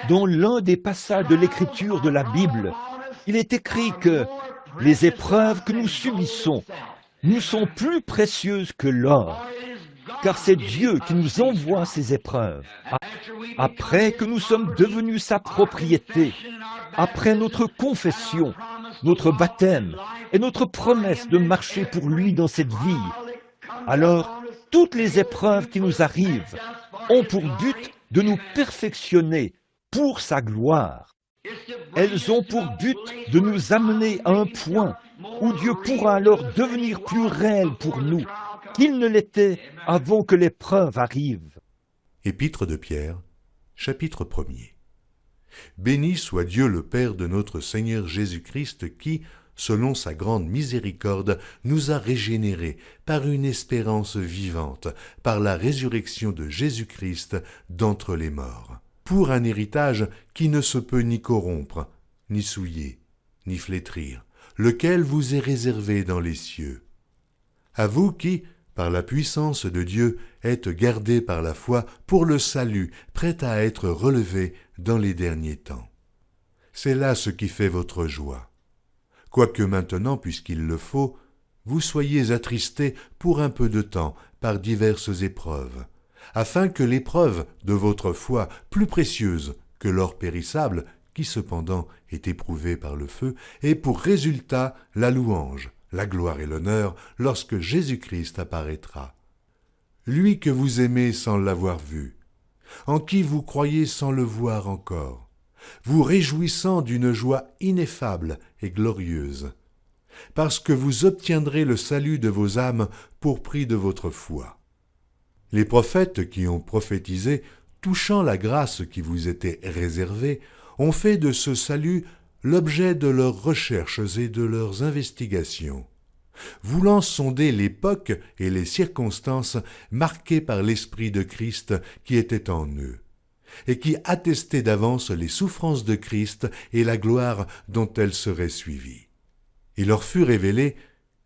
Dans l'un des passages de l'Écriture de la Bible, il est écrit que les épreuves que nous subissons nous sont plus précieuses que l'or, car c'est Dieu qui nous envoie ces épreuves. Après que nous sommes devenus sa propriété, après notre confession, notre baptême et notre promesse de marcher pour lui dans cette vie, alors toutes les épreuves qui nous arrivent ont pour but de nous perfectionner pour sa gloire. Elles ont pour but de nous amener à un point où Dieu pourra alors devenir plus réel pour nous qu'il ne l'était avant que l'épreuve arrive. Épître de Pierre, chapitre 1er. Béni soit Dieu le Père de notre Seigneur Jésus-Christ qui, selon sa grande miséricorde, nous a régénérés par une espérance vivante, par la résurrection de Jésus-Christ d'entre les morts, pour un héritage qui ne se peut ni corrompre, ni souiller, ni flétrir, lequel vous est réservé dans les cieux. À vous qui, par la puissance de Dieu, êtes gardés par la foi pour le salut, prêt à être relevé dans les derniers temps. C'est là ce qui fait votre joie. Quoique maintenant, puisqu'il le faut, vous soyez attristés pour un peu de temps par diverses épreuves, afin que l'épreuve de votre foi, plus précieuse que l'or périssable, qui cependant est éprouvé par le feu, ait pour résultat la louange, la gloire et l'honneur lorsque Jésus-Christ apparaîtra. Lui que vous aimez sans l'avoir vu, en qui vous croyez sans le voir encore, vous réjouissant d'une joie ineffable et glorieuse, parce que vous obtiendrez le salut de vos âmes pour prix de votre foi. Les prophètes qui ont prophétisé, touchant la grâce qui vous était réservée, ont fait de ce salut l'objet de leurs recherches et de leurs investigations, voulant sonder l'époque et les circonstances marquées par l'Esprit de Christ qui était en eux, et qui attestait d'avance les souffrances de Christ et la gloire dont elles seraient suivies. Il leur fut révélé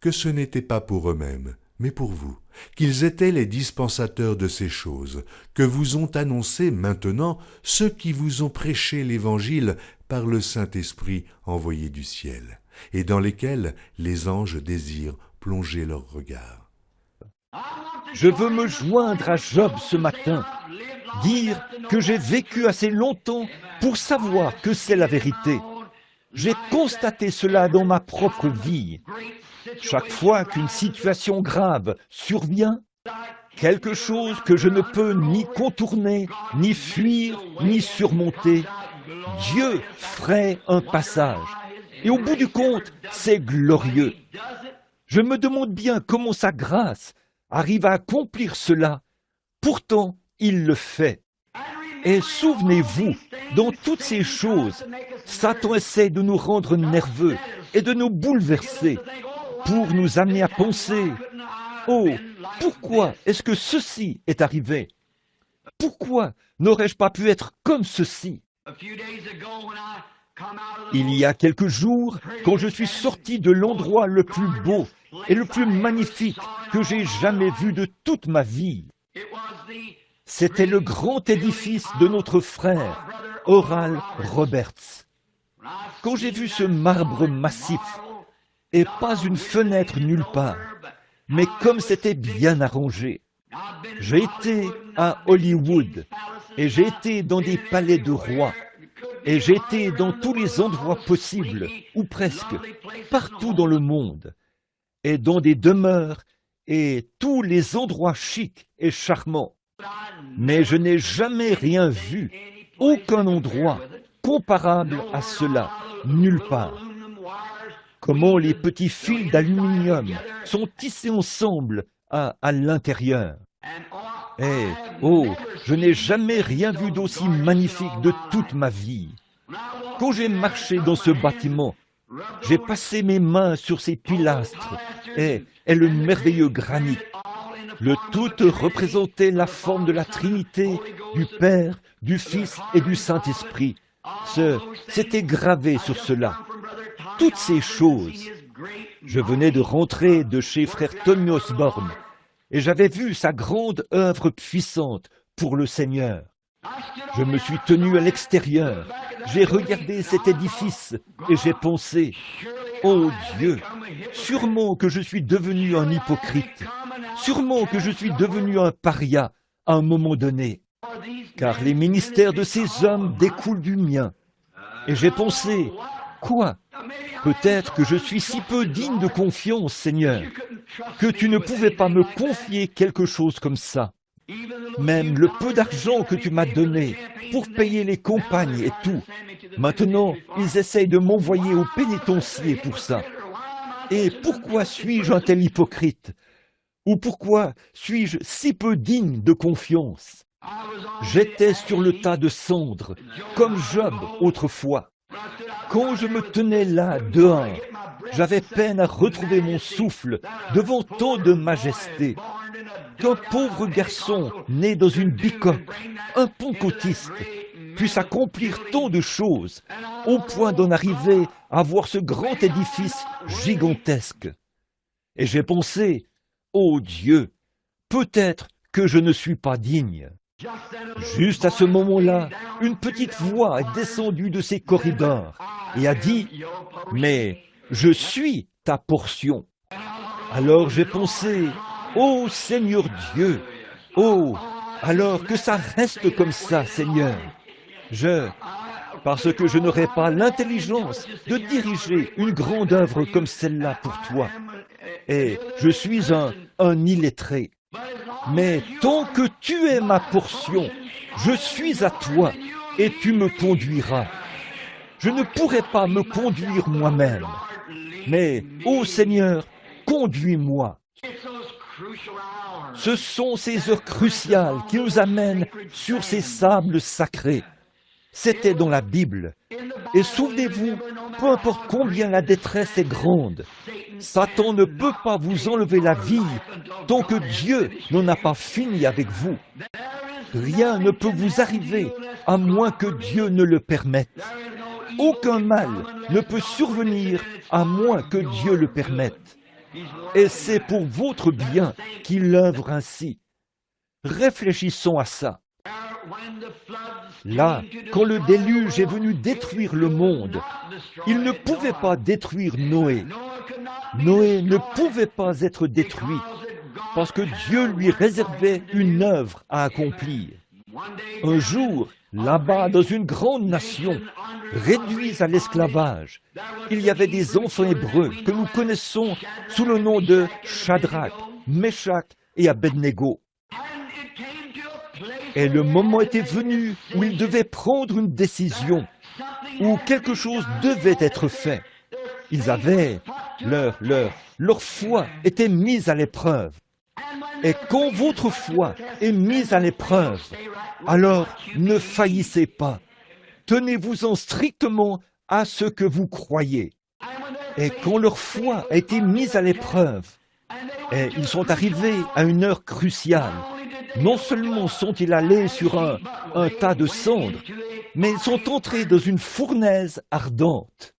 que ce n'était pas pour eux-mêmes, mais pour vous, qu'ils étaient les dispensateurs de ces choses, que vous ont annoncé maintenant ceux qui vous ont prêché l'Évangile par le Saint-Esprit envoyé du ciel, et dans lesquels les anges désirent plonger leurs regards. Je veux me joindre à Job ce matin, dire que j'ai vécu assez longtemps pour savoir que c'est la vérité. J'ai constaté cela dans ma propre vie. Chaque fois qu'une situation grave survient, quelque chose que je ne peux ni contourner, ni fuir, ni surmonter, Dieu ferait un passage. Et au bout du compte, c'est glorieux. Je me demande bien comment sa grâce arrive à accomplir cela. Pourtant, il le fait. Et souvenez-vous, dans toutes ces choses, Satan essaie de nous rendre nerveux et de nous bouleverser pour nous amener à penser « Oh, pourquoi est-ce que ceci est arrivé? Pourquoi n'aurais-je pas pu être comme ceci ?» Il y a quelques jours, quand je suis sorti de l'endroit le plus beau et le plus magnifique que j'ai jamais vu de toute ma vie, c'était le grand édifice de notre frère, Oral Roberts. Quand j'ai vu ce marbre massif, et pas une fenêtre nulle part, mais comme c'était bien arrangé, j'ai été à Hollywood, et j'ai été dans des palais de rois, et j'ai été dans tous les endroits possibles, ou presque, partout dans le monde, et dans des demeures, et tous les endroits chics et charmants. Mais je n'ai jamais rien vu, aucun endroit comparable à cela, nulle part. Comment les petits fils d'aluminium sont tissés ensemble à l'intérieur. Et, oh, je n'ai jamais rien vu d'aussi magnifique de toute ma vie. Quand j'ai marché dans ce bâtiment, j'ai passé mes mains sur ces pilastres et le merveilleux granit. Le tout représentait la forme de la Trinité, du Père, du Fils et du Saint-Esprit. C'était gravé sur cela. Toutes ces choses. Je venais de rentrer de chez frère Tony Osborne, et j'avais vu sa grande œuvre puissante pour le Seigneur. Je me suis tenu à l'extérieur, j'ai regardé cet édifice et j'ai pensé, « Oh Dieu, sûrement que je suis devenu un hypocrite, sûrement que je suis devenu un paria à un moment donné, car les ministères de ces hommes découlent du mien. » Et j'ai pensé, « Quoi? Peut-être que je suis si peu digne de confiance, Seigneur, que tu ne pouvais pas me confier quelque chose comme ça. Même le peu d'argent que tu m'as donné pour payer les compagnes et tout, maintenant ils essayent de m'envoyer au pénitencier pour ça. Et pourquoi suis-je un tel hypocrite? Ou pourquoi suis-je si peu digne de confiance? J'étais sur le tas de cendres, comme Job autrefois. Quand je me tenais là, dehors, j'avais peine à retrouver mon souffle devant tant de majesté. Qu'un pauvre garçon né dans une bicoque, un pentecôtiste, puisse accomplir tant de choses, au point d'en arriver à voir ce grand édifice gigantesque. Et j'ai pensé, ô Dieu, peut-être que je ne suis pas digne. Juste à ce moment-là, une petite voix est descendue de ces corridors et a dit, « Mais je suis ta portion. » Alors j'ai pensé, « Ô Seigneur Dieu, oh, alors que ça reste comme ça, Seigneur. Parce que je n'aurai pas l'intelligence de diriger une grande œuvre comme celle-là pour toi. Et je suis un illettré. Mais tant que tu es ma portion, je suis à toi et tu me conduiras. Je ne pourrai pas me conduire moi-même. Mais, ô Seigneur, conduis-moi. » Ce sont ces heures cruciales qui nous amènent sur ces sables sacrés. C'était dans la Bible. Et souvenez-vous, peu importe combien la détresse est grande, Satan ne peut pas vous enlever la vie tant que Dieu n'en a pas fini avec vous. Rien ne peut vous arriver à moins que Dieu ne le permette. Aucun mal ne peut survenir à moins que Dieu le permette. Et c'est pour votre bien qu'il œuvre ainsi. Réfléchissons à ça. Là, quand le déluge est venu détruire le monde, il ne pouvait pas détruire Noé. Noé ne pouvait pas être détruit parce que Dieu lui réservait une œuvre à accomplir. Un jour, là-bas, dans une grande nation, réduite à l'esclavage, il y avait des enfants hébreux que nous connaissons sous le nom de Shadrach, Meshach et Abednego. Et le moment était venu où ils devaient prendre une décision, où quelque chose devait être fait. Ils avaient, leur foi était mise à l'épreuve. Et quand votre foi est mise à l'épreuve, alors ne faillissez pas. Tenez-vous-en strictement à ce que vous croyez. Et quand leur foi a été mise à l'épreuve, et ils sont arrivés à une heure cruciale, non seulement sont-ils allés sur un tas de cendres, mais ils sont entrés dans une fournaise ardente.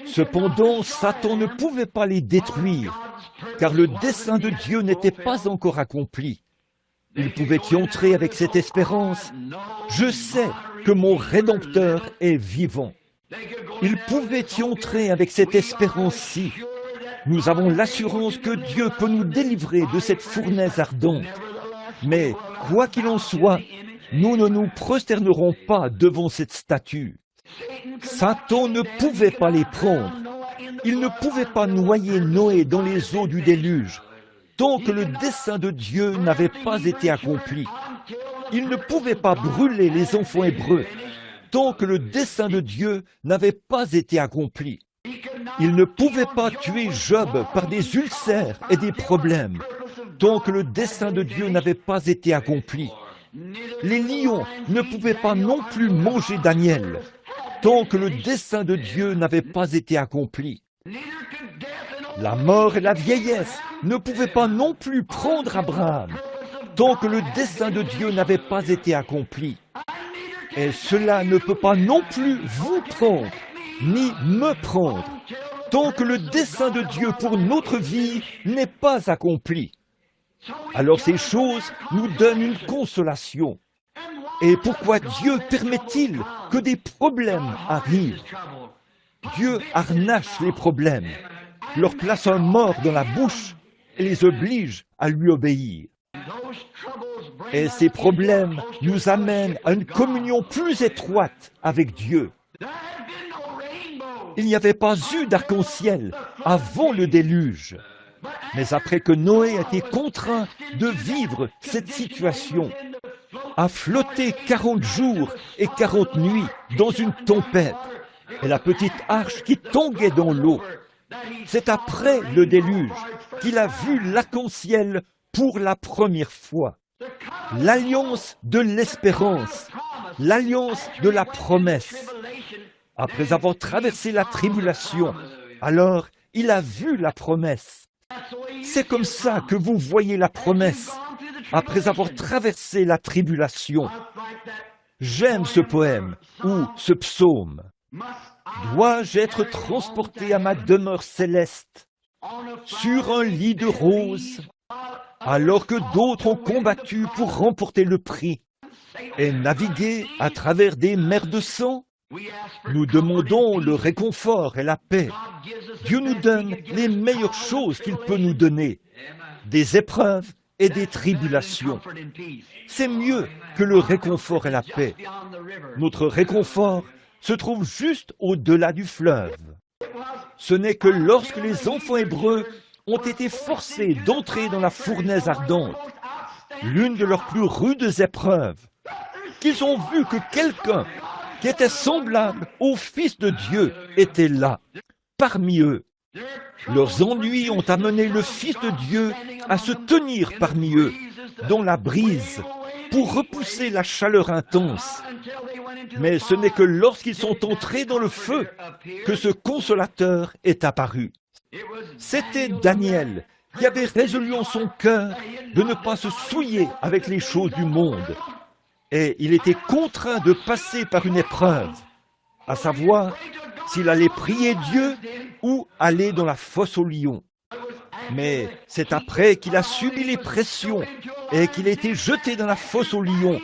Cependant, Satan ne pouvait pas les détruire, car le dessein de Dieu n'était pas encore accompli. Ils pouvaient y entrer avec cette espérance. Je sais que mon Rédempteur est vivant. Ils pouvaient y entrer avec cette espérance-ci. Nous avons l'assurance que Dieu peut nous délivrer de cette fournaise ardente. Mais, quoi qu'il en soit, nous ne nous prosternerons pas devant cette statue. Satan ne pouvait pas les prendre. Il ne pouvait pas noyer Noé dans les eaux du déluge, tant que le dessein de Dieu n'avait pas été accompli. Il ne pouvait pas brûler les enfants hébreux, tant que le dessein de Dieu n'avait pas été accompli. Il ne pouvait pas tuer Job par des ulcères et des problèmes, tant que le dessein de Dieu n'avait pas été accompli. Les lions ne pouvaient pas non plus manger Daniel, tant que le dessein de Dieu n'avait pas été accompli. La mort et la vieillesse ne pouvaient pas non plus prendre Abraham, tant que le dessein de Dieu n'avait pas été accompli. Et cela ne peut pas non plus vous prendre, ni me prendre, tant que le dessein de Dieu pour notre vie n'est pas accompli. Alors ces choses nous donnent une consolation. Et pourquoi Dieu permet-il que des problèmes arrivent? Dieu harnache les problèmes, leur place un mort dans la bouche et les oblige à lui obéir. Et ces problèmes nous amènent à une communion plus étroite avec Dieu. Il n'y avait pas eu d'arc-en-ciel avant le déluge. Mais après que Noé a été contraint de vivre cette situation, à flotter 40 jours et 40 nuits dans une tempête, et la petite arche qui tombait dans l'eau, c'est après le déluge qu'il a vu l'arc-en-ciel pour la première fois. L'alliance de l'espérance, l'alliance de la promesse. Après avoir traversé la tribulation, alors il a vu la promesse. C'est comme ça que vous voyez la promesse, après avoir traversé la tribulation. J'aime ce poème, ou ce psaume. Dois-je être transporté à ma demeure céleste, sur un lit de roses, alors que d'autres ont combattu pour remporter le prix, et navigué à travers des mers de sang? Nous demandons le réconfort et la paix. Dieu nous donne les meilleures choses qu'il peut nous donner, des épreuves et des tribulations. C'est mieux que le réconfort et la paix. Notre réconfort se trouve juste au-delà du fleuve. Ce n'est que lorsque les enfants hébreux ont été forcés d'entrer dans la fournaise ardente, l'une de leurs plus rudes épreuves, qu'ils ont vu que quelqu'un qui était semblable au Fils de Dieu était là, parmi eux. Leurs ennuis ont amené le Fils de Dieu à se tenir parmi eux, dans la brise, pour repousser la chaleur intense. Mais ce n'est que lorsqu'ils sont entrés dans le feu que ce consolateur est apparu. C'était Daniel qui avait résolu en son cœur de ne pas se souiller avec les choses du monde. Et il était contraint de passer par une épreuve, à savoir s'il allait prier Dieu ou aller dans la fosse aux lions. Mais c'est après qu'il a subi les pressions et qu'il a été jeté dans la fosse aux lions.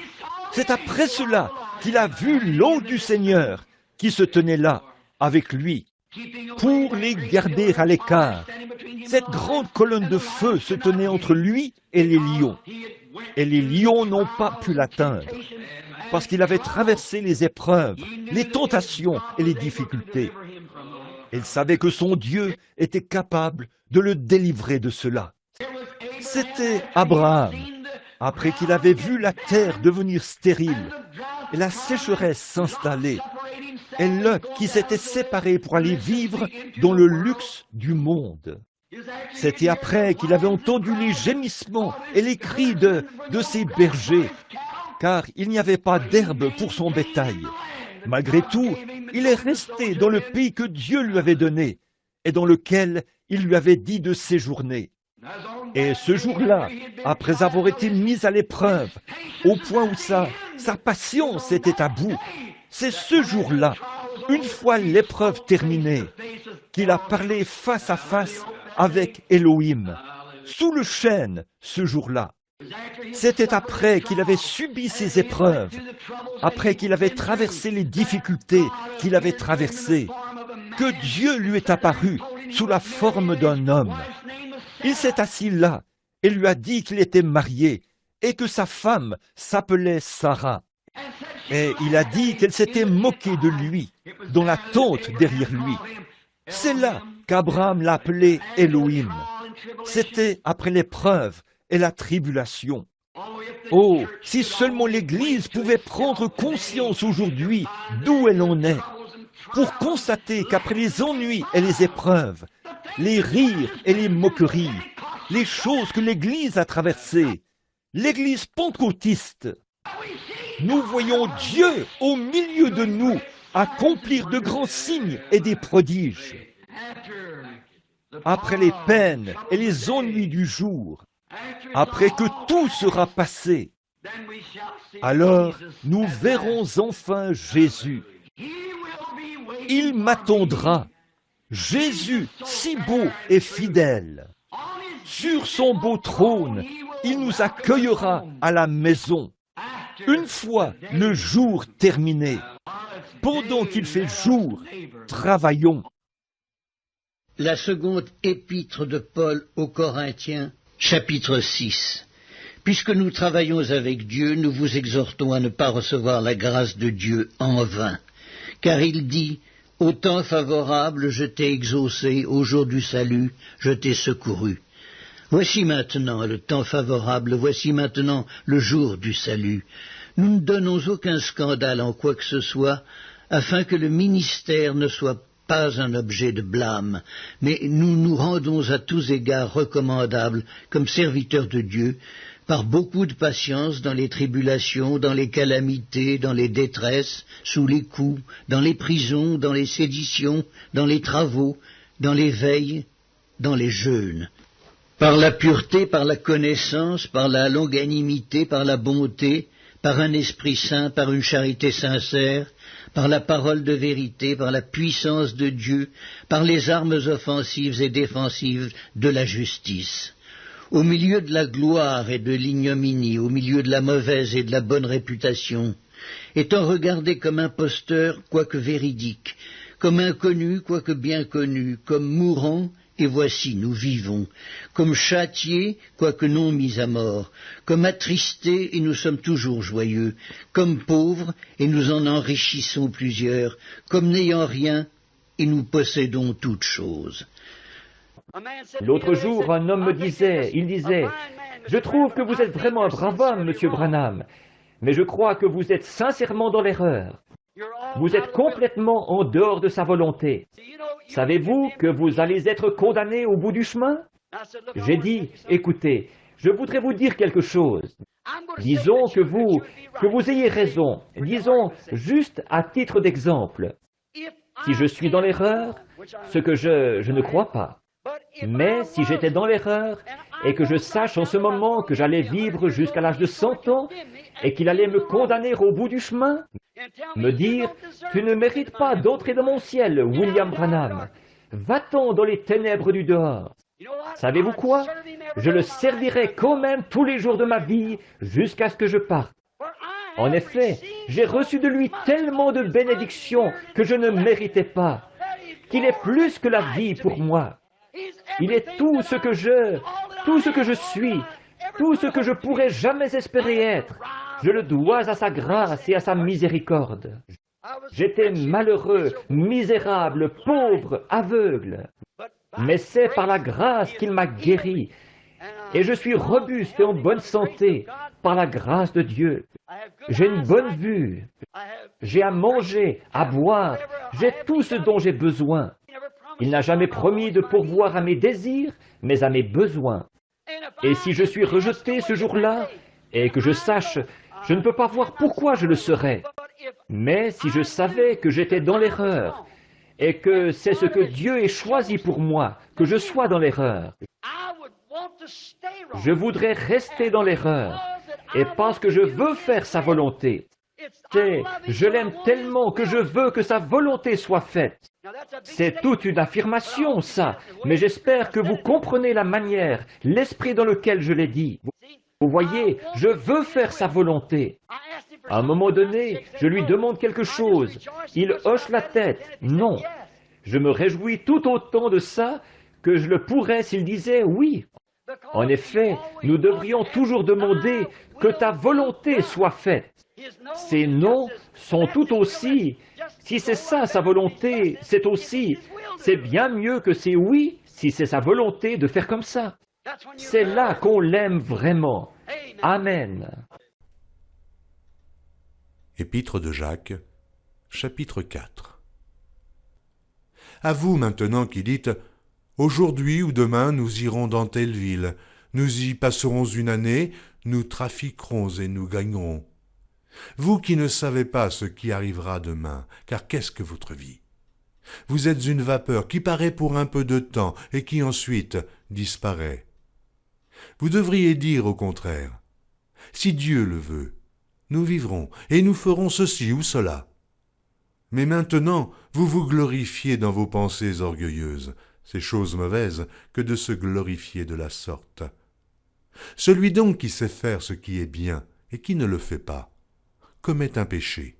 C'est après cela qu'il a vu l'ange du Seigneur qui se tenait là avec lui pour les garder à l'écart. Cette grande colonne de feu se tenait entre lui et les lions. Et les lions n'ont pas pu l'atteindre, parce qu'il avait traversé les épreuves, les tentations et les difficultés. Il savait que son Dieu était capable de le délivrer de cela. C'était Abraham, après qu'il avait vu la terre devenir stérile et la sécheresse s'installer, et Lot qui s'était séparé pour aller vivre dans le luxe du monde. C'était après qu'il avait entendu les gémissements et les cris de ses bergers, car il n'y avait pas d'herbe pour son bétail. Malgré tout, il est resté dans le pays que Dieu lui avait donné et dans lequel il lui avait dit de séjourner. Et ce jour-là, après avoir été mis à l'épreuve, au point où sa patience était à bout, c'est ce jour-là, une fois l'épreuve terminée, qu'il a parlé face à face avec Elohim, sous le chêne, ce jour-là. C'était après qu'il avait subi ces épreuves, après qu'il avait traversé les difficultés qu'il avait traversées, que Dieu lui est apparu sous la forme d'un homme. Il s'est assis là et lui a dit qu'il était marié et que sa femme s'appelait Sarah. Et il a dit qu'elle s'était moquée de lui, dans la tente derrière lui. C'est là qu'Abraham l'a appelé Elohim. C'était après l'épreuve et la tribulation. Oh, si seulement l'Église pouvait prendre conscience aujourd'hui d'où elle en est, pour constater qu'après les ennuis et les épreuves, les rires et les moqueries, les choses que l'Église a traversées, l'Église pentecôtiste, nous voyons Dieu au milieu de nous accomplir de grands signes et des prodiges. Après les peines et les ennuis du jour, après que tout sera passé, alors nous verrons enfin Jésus. Il m'attendra, Jésus si beau et fidèle. sur son beau trône, il nous accueillera à la maison. Une fois le jour terminé, pendant qu'il fait jour, travaillons. La seconde épître de Paul aux Corinthiens, chapitre 6. Puisque nous travaillons avec Dieu, nous vous exhortons à ne pas recevoir la grâce de Dieu en vain. Car il dit, « Au temps favorable, je t'ai exaucé, au jour du salut, je t'ai secouru. » Voici maintenant le temps favorable, voici maintenant le jour du salut. Nous ne donnons aucun scandale en quoi que ce soit, afin que le ministère ne soit pas un objet de blâme, mais nous nous rendons à tous égards recommandables comme serviteurs de Dieu, par beaucoup de patience dans les tribulations, dans les calamités, dans les détresses, sous les coups, dans les prisons, dans les séditions, dans les travaux, dans les veilles, dans les jeûnes. Par la pureté, par la connaissance, par la longanimité, par la bonté, par un esprit saint, par une charité sincère, par la parole de vérité, par la puissance de Dieu, par les armes offensives et défensives de la justice. Au milieu de la gloire et de l'ignominie, au milieu de la mauvaise et de la bonne réputation, étant regardé comme imposteur, quoique véridique, comme inconnu, quoique bien connu, comme mourant, et voici nous vivons, comme châtiés, quoique non mis à mort, comme attristés, et nous sommes toujours joyeux, comme pauvres, et nous en enrichissons plusieurs, comme n'ayant rien, et nous possédons toutes choses. L'autre jour, un homme me disait, « Je trouve que vous êtes vraiment un brave homme, Monsieur Branham, mais je crois que vous êtes sincèrement dans l'erreur. Vous êtes complètement en dehors de sa volonté. Savez-vous que vous allez être condamné au bout du chemin ?» J'ai dit, « Écoutez, je voudrais vous dire quelque chose. Disons que vous ayez raison, disons juste à titre d'exemple. Si je suis dans l'erreur, ce que je ne crois pas, mais si j'étais dans l'erreur et que je sache en ce moment que j'allais vivre jusqu'à l'âge de 100 ans et qu'il allait me condamner au bout du chemin, me dire « Tu ne mérites pas d'entrer dans mon ciel, William Branham. Va-t'en dans les ténèbres du dehors. » Savez-vous quoi? Je le servirai quand même tous les jours de ma vie jusqu'à ce que je parte. En effet, j'ai reçu de lui tellement de bénédictions que je ne méritais pas, qu'il est plus que la vie pour moi. Il est tout ce que je suis, tout ce que je pourrais jamais espérer être. Je le dois à sa grâce et à sa miséricorde. J'étais malheureux, misérable, pauvre, aveugle. Mais c'est par la grâce qu'il m'a guéri. Et je suis robuste et en bonne santé par la grâce de Dieu. J'ai une bonne vue. J'ai à manger, à boire. J'ai tout ce dont j'ai besoin. Il n'a jamais promis de pourvoir à mes désirs, mais à mes besoins. Et si je suis rejeté ce jour-là, et que je sache, je ne peux pas voir pourquoi je le serais. Mais si je savais que j'étais dans l'erreur, et que c'est ce que Dieu ait choisi pour moi, que je sois dans l'erreur, je voudrais rester dans l'erreur, et parce que je veux faire sa volonté. Je l'aime tellement que je veux que sa volonté soit faite. C'est toute une affirmation, ça, mais j'espère que vous comprenez la manière, l'esprit dans lequel je l'ai dit. Vous voyez, je veux faire sa volonté. À un moment donné, je lui demande quelque chose. Il hoche la tête. Non. Je me réjouis tout autant de ça que je le pourrais s'il disait oui. En effet, nous devrions toujours demander que ta volonté soit faite. Ces non sont tout aussi, si c'est ça sa volonté, c'est bien mieux que c'est oui, si c'est sa volonté de faire comme ça. C'est là qu'on l'aime vraiment. Amen. Épître de Jacques, chapitre 4. À vous maintenant qui dites « Aujourd'hui ou demain nous irons dans telle ville, nous y passerons une année, nous trafiquerons et nous gagnerons. » Vous qui ne savez pas ce qui arrivera demain, car qu'est-ce que votre vie? Vous êtes une vapeur qui paraît pour un peu de temps et qui ensuite disparaît. Vous devriez dire au contraire, « Si Dieu le veut, nous vivrons et nous ferons ceci ou cela. » Mais maintenant, vous vous glorifiez dans vos pensées orgueilleuses. C'est chose mauvaise que de se glorifier de la sorte. Celui donc qui sait faire ce qui est bien et qui ne le fait pas, commet un péché.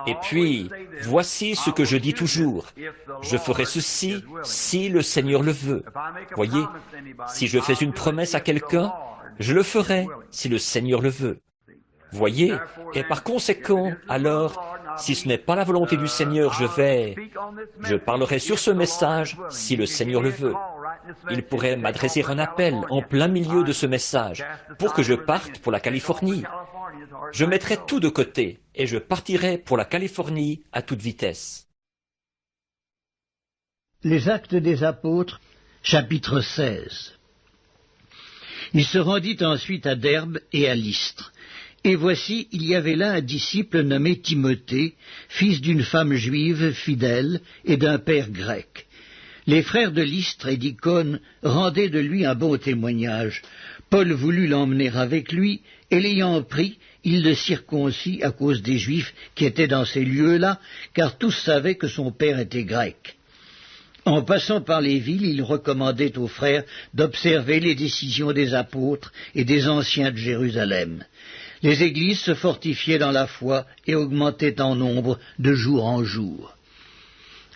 Et puis, voici ce que je dis toujours. Je ferai ceci si le Seigneur le veut. Voyez, si je fais une promesse à quelqu'un, je le ferai si le Seigneur le veut. Voyez, et par conséquent, alors, si ce n'est pas la volonté du Seigneur, je parlerai sur ce message si le Seigneur le veut. Il pourrait m'adresser un appel en plein milieu de ce message pour que je parte pour la Californie. Je mettrai tout de côté et je partirai pour la Californie à toute vitesse. Les Actes des Apôtres, chapitre 16. Il se rendit ensuite à Derbe et à Lystre. Et voici, il y avait là un disciple nommé Timothée, fils d'une femme juive fidèle et d'un père grec. Les frères de Lystre et d'Icône rendaient de lui un bon témoignage. Paul voulut l'emmener avec lui, et l'ayant pris, il le circoncit à cause des Juifs qui étaient dans ces lieux-là, car tous savaient que son père était grec. En passant par les villes, il recommandait aux frères d'observer les décisions des apôtres et des anciens de Jérusalem. Les églises se fortifiaient dans la foi et augmentaient en nombre de jour en jour.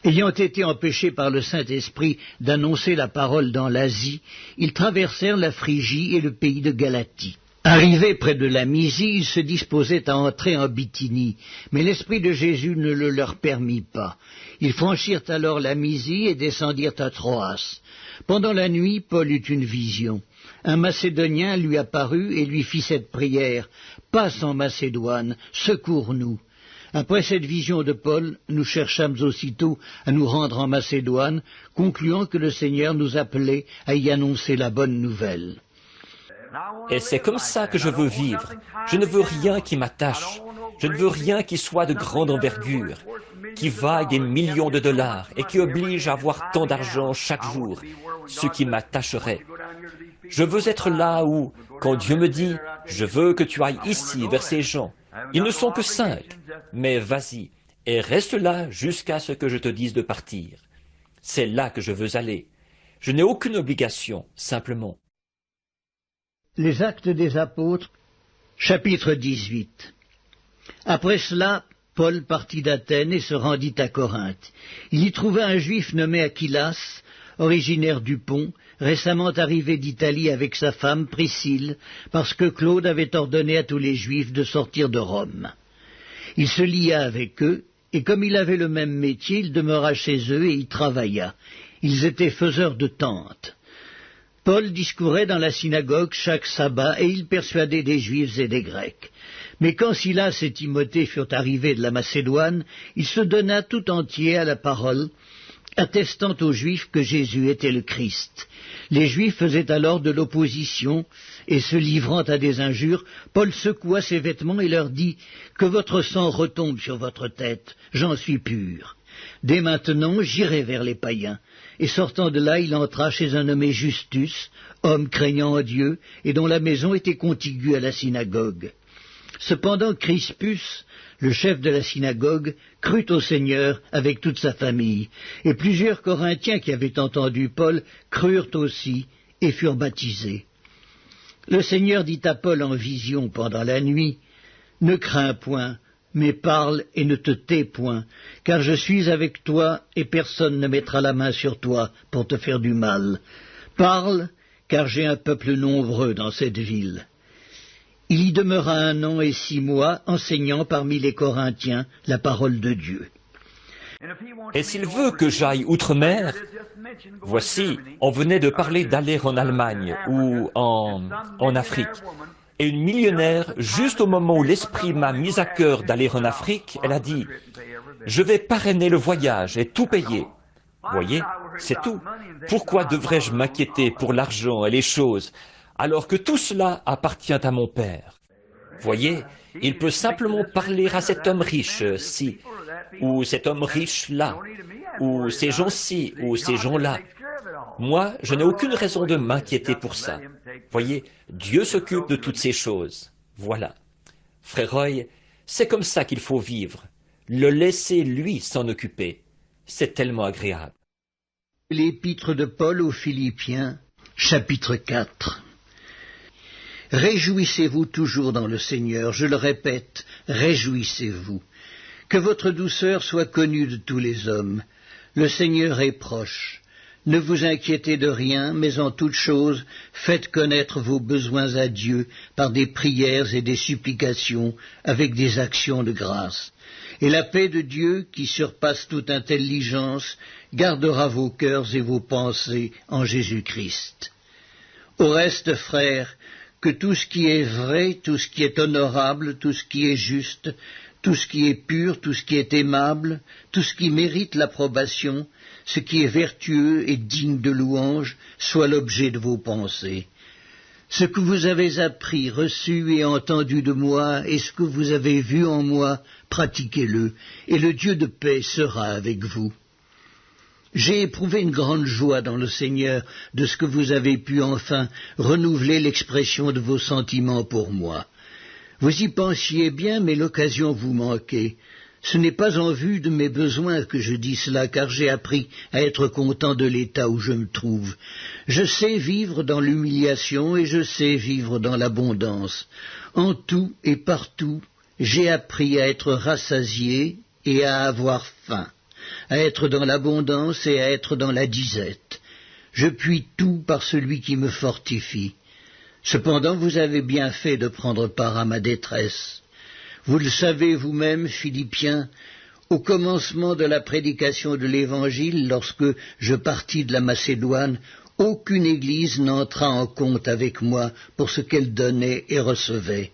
Ayant été empêchés par le Saint-Esprit d'annoncer la parole dans l'Asie, ils traversèrent la Phrygie et le pays de Galatie. Arrivés près de la Mysie, ils se disposaient à entrer en Bithynie, mais l'Esprit de Jésus ne le leur permit pas. Ils franchirent alors la Mysie et descendirent à Troas. Pendant la nuit, Paul eut une vision. Un Macédonien lui apparut et lui fit cette prière: « Passe en Macédoine, secours-nous » ». Après cette vision de Paul, nous cherchâmes aussitôt à nous rendre en Macédoine, concluant que le Seigneur nous appelait à y annoncer la bonne nouvelle. Et c'est comme ça que je veux vivre. Je ne veux rien qui m'attache. Je ne veux rien qui soit de grande envergure, qui vaille des millions de dollars et qui oblige à avoir tant d'argent chaque jour, ce qui m'attacherait. Je veux être là où, quand Dieu me dit « Je veux que tu ailles ici vers ces gens », ils ne sont que 5, mais vas-y et reste là jusqu'à ce que je te dise de partir. C'est là que je veux aller. Je n'ai aucune obligation, simplement. Les Actes des Apôtres, chapitre 18. Après cela, Paul partit d'Athènes et se rendit à Corinthe. Il y trouva un juif nommé Aquilas, originaire du Pont, récemment arrivé d'Italie avec sa femme Priscille, parce que Claude avait ordonné à tous les Juifs de sortir de Rome. Il se lia avec eux, et comme il avait le même métier, il demeura chez eux et y travailla. Ils étaient faiseurs de tentes. Paul discourait dans la synagogue chaque sabbat, et il persuadait des Juifs et des Grecs. Mais quand Silas et Timothée furent arrivés de la Macédoine, il se donna tout entier à la parole, attestant aux Juifs que Jésus était le Christ. Les Juifs faisaient alors de l'opposition, et se livrant à des injures, Paul secoua ses vêtements et leur dit « Que votre sang retombe sur votre tête, j'en suis pur. Dès maintenant, j'irai vers les païens. » Et sortant de là, il entra chez un nommé Justus, homme craignant Dieu, et dont la maison était contiguë à la synagogue. Cependant Crispus, le chef de la synagogue, crut au Seigneur avec toute sa famille, et plusieurs Corinthiens qui avaient entendu Paul crurent aussi et furent baptisés. Le Seigneur dit à Paul en vision pendant la nuit, « Ne crains point, mais parle et ne te tais point, car je suis avec toi et personne ne mettra la main sur toi pour te faire du mal. Parle, car j'ai un peuple nombreux dans cette ville. » Il y demeura 1 an et 6 mois, enseignant parmi les Corinthiens la parole de Dieu. Et s'il veut que j'aille outre-mer, voici, on venait de parler d'aller en Allemagne ou en Afrique. Et une millionnaire, juste au moment où l'Esprit m'a mis à cœur d'aller en Afrique, elle a dit « Je vais parrainer le voyage et tout payer. » Voyez, c'est tout. Pourquoi devrais-je m'inquiéter pour l'argent et les choses alors que tout cela appartient à mon Père? Voyez, il peut simplement parler à cet homme riche-ci, ou cet homme riche-là, ou ces gens-ci, ou ces gens-là. Moi, je n'ai aucune raison de m'inquiéter pour ça. Voyez, Dieu s'occupe de toutes ces choses. Voilà. Frère Roy, c'est comme ça qu'il faut vivre. Le laisser, lui, s'en occuper. C'est tellement agréable. L'épître de Paul aux Philippiens, chapitre 4. Réjouissez-vous toujours dans le Seigneur, je le répète, réjouissez-vous. Que votre douceur soit connue de tous les hommes. Le Seigneur est proche. Ne vous inquiétez de rien, mais en toute chose, faites connaître vos besoins à Dieu par des prières et des supplications, avec des actions de grâce. Et la paix de Dieu, qui surpasse toute intelligence, gardera vos cœurs et vos pensées en Jésus-Christ. Au reste, frères, que tout ce qui est vrai, tout ce qui est honorable, tout ce qui est juste, tout ce qui est pur, tout ce qui est aimable, tout ce qui mérite l'approbation, ce qui est vertueux et digne de louange, soit l'objet de vos pensées. Ce que vous avez appris, reçu et entendu de moi, et ce que vous avez vu en moi, pratiquez-le, et le Dieu de paix sera avec vous. J'ai éprouvé une grande joie dans le Seigneur de ce que vous avez pu enfin renouveler l'expression de vos sentiments pour moi. Vous y pensiez bien, mais l'occasion vous manquait. Ce n'est pas en vue de mes besoins que je dis cela, car j'ai appris à être content de l'état où je me trouve. Je sais vivre dans l'humiliation et je sais vivre dans l'abondance. En tout et partout, j'ai appris à être rassasié et à avoir faim, à être dans l'abondance et à être dans la disette. Je puis tout par celui qui me fortifie. Cependant, vous avez bien fait de prendre part à ma détresse. Vous le savez vous-même, Philippiens, au commencement de la prédication de l'Évangile, lorsque je partis de la Macédoine, aucune église n'entra en compte avec moi pour ce qu'elle donnait et recevait.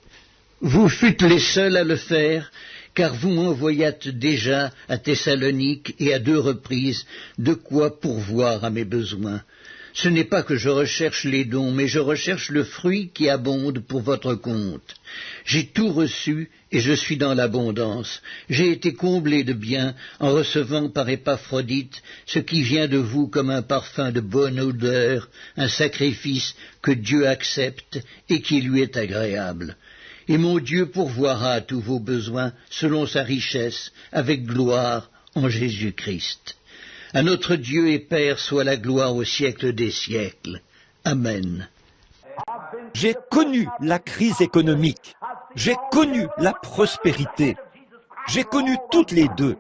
Vous fûtes les seuls à le faire, car vous m'envoyâtes déjà à Thessalonique et à 2 reprises de quoi pourvoir à mes besoins. Ce n'est pas que je recherche les dons, mais je recherche le fruit qui abonde pour votre compte. J'ai tout reçu et je suis dans l'abondance. J'ai été comblé de bien en recevant par Épaphrodite ce qui vient de vous comme un parfum de bonne odeur, un sacrifice que Dieu accepte et qui lui est agréable. Et mon Dieu pourvoira à tous vos besoins selon sa richesse, avec gloire en Jésus-Christ. À notre Dieu et Père soit la gloire au siècle des siècles. Amen. J'ai connu la crise économique, j'ai connu la prospérité, j'ai connu toutes les deux,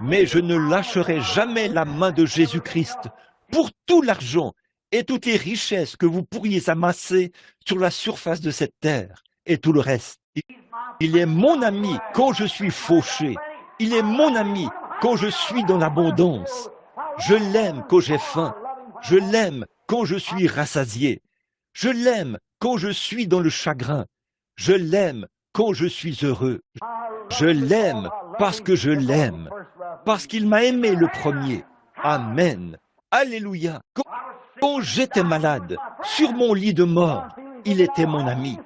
mais je ne lâcherai jamais la main de Jésus-Christ pour tout l'argent et toutes les richesses que vous pourriez amasser sur la surface de cette terre et tout le reste. Il est mon ami quand je suis fauché, il est mon ami quand je suis dans l'abondance. Je l'aime quand j'ai faim, je l'aime quand je suis rassasié, je l'aime quand je suis dans le chagrin, je l'aime quand je suis heureux, je l'aime parce que je l'aime, parce qu'il m'a aimé le premier. Amen. Alléluia. Quand j'étais malade, sur mon lit de mort, il était mon ami.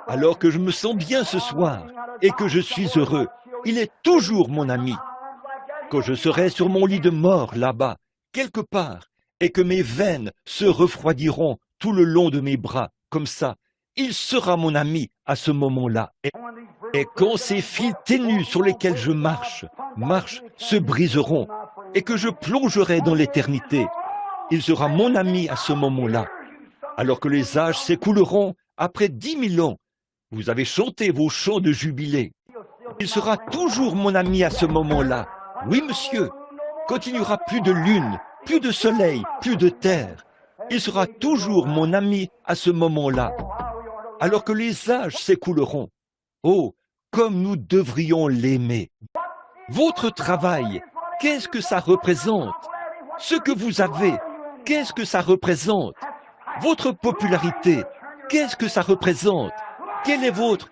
Alors que je me sens bien ce soir et que je suis heureux, il est toujours mon ami. Quand je serai sur mon lit de mort là-bas, quelque part, et que mes veines se refroidiront tout le long de mes bras, comme ça, il sera mon ami à ce moment-là. Et quand ces fils ténus sur lesquels je marche, se briseront, et que je plongerai dans l'éternité, il sera mon ami à ce moment-là. Alors que les âges s'écouleront, après 10 000 ans, vous avez chanté vos chants de jubilé. Il sera toujours mon ami à ce moment-là. Oui, monsieur, quand il n'y aura plus de lune, plus de soleil, plus de terre, il sera toujours mon ami à ce moment-là, alors que les âges s'écouleront. Oh, comme nous devrions l'aimer. Votre travail, qu'est-ce que ça représente? Ce que vous avez, qu'est-ce que ça représente? Votre popularité, qu'est-ce que ça représente? Quel est votre?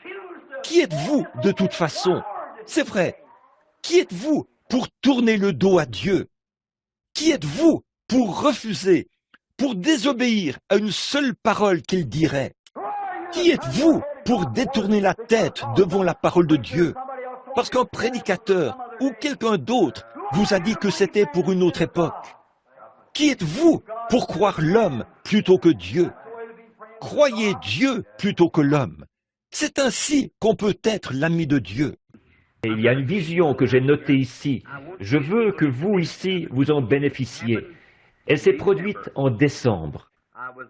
Qui êtes-vous de toute façon? C'est vrai, qui êtes-vous pour tourner le dos à Dieu? Qui êtes-vous pour refuser, pour désobéir à une seule parole qu'il dirait? Qui êtes-vous pour détourner la tête devant la parole de Dieu? Parce qu'un prédicateur ou quelqu'un d'autre vous a dit que c'était pour une autre époque. Qui êtes-vous pour croire l'homme plutôt que Dieu? Croyez Dieu plutôt que l'homme. C'est ainsi qu'on peut être l'ami de Dieu. Et il y a une vision que j'ai notée ici. Je veux que vous ici, vous en bénéficiez. Elle s'est produite en décembre.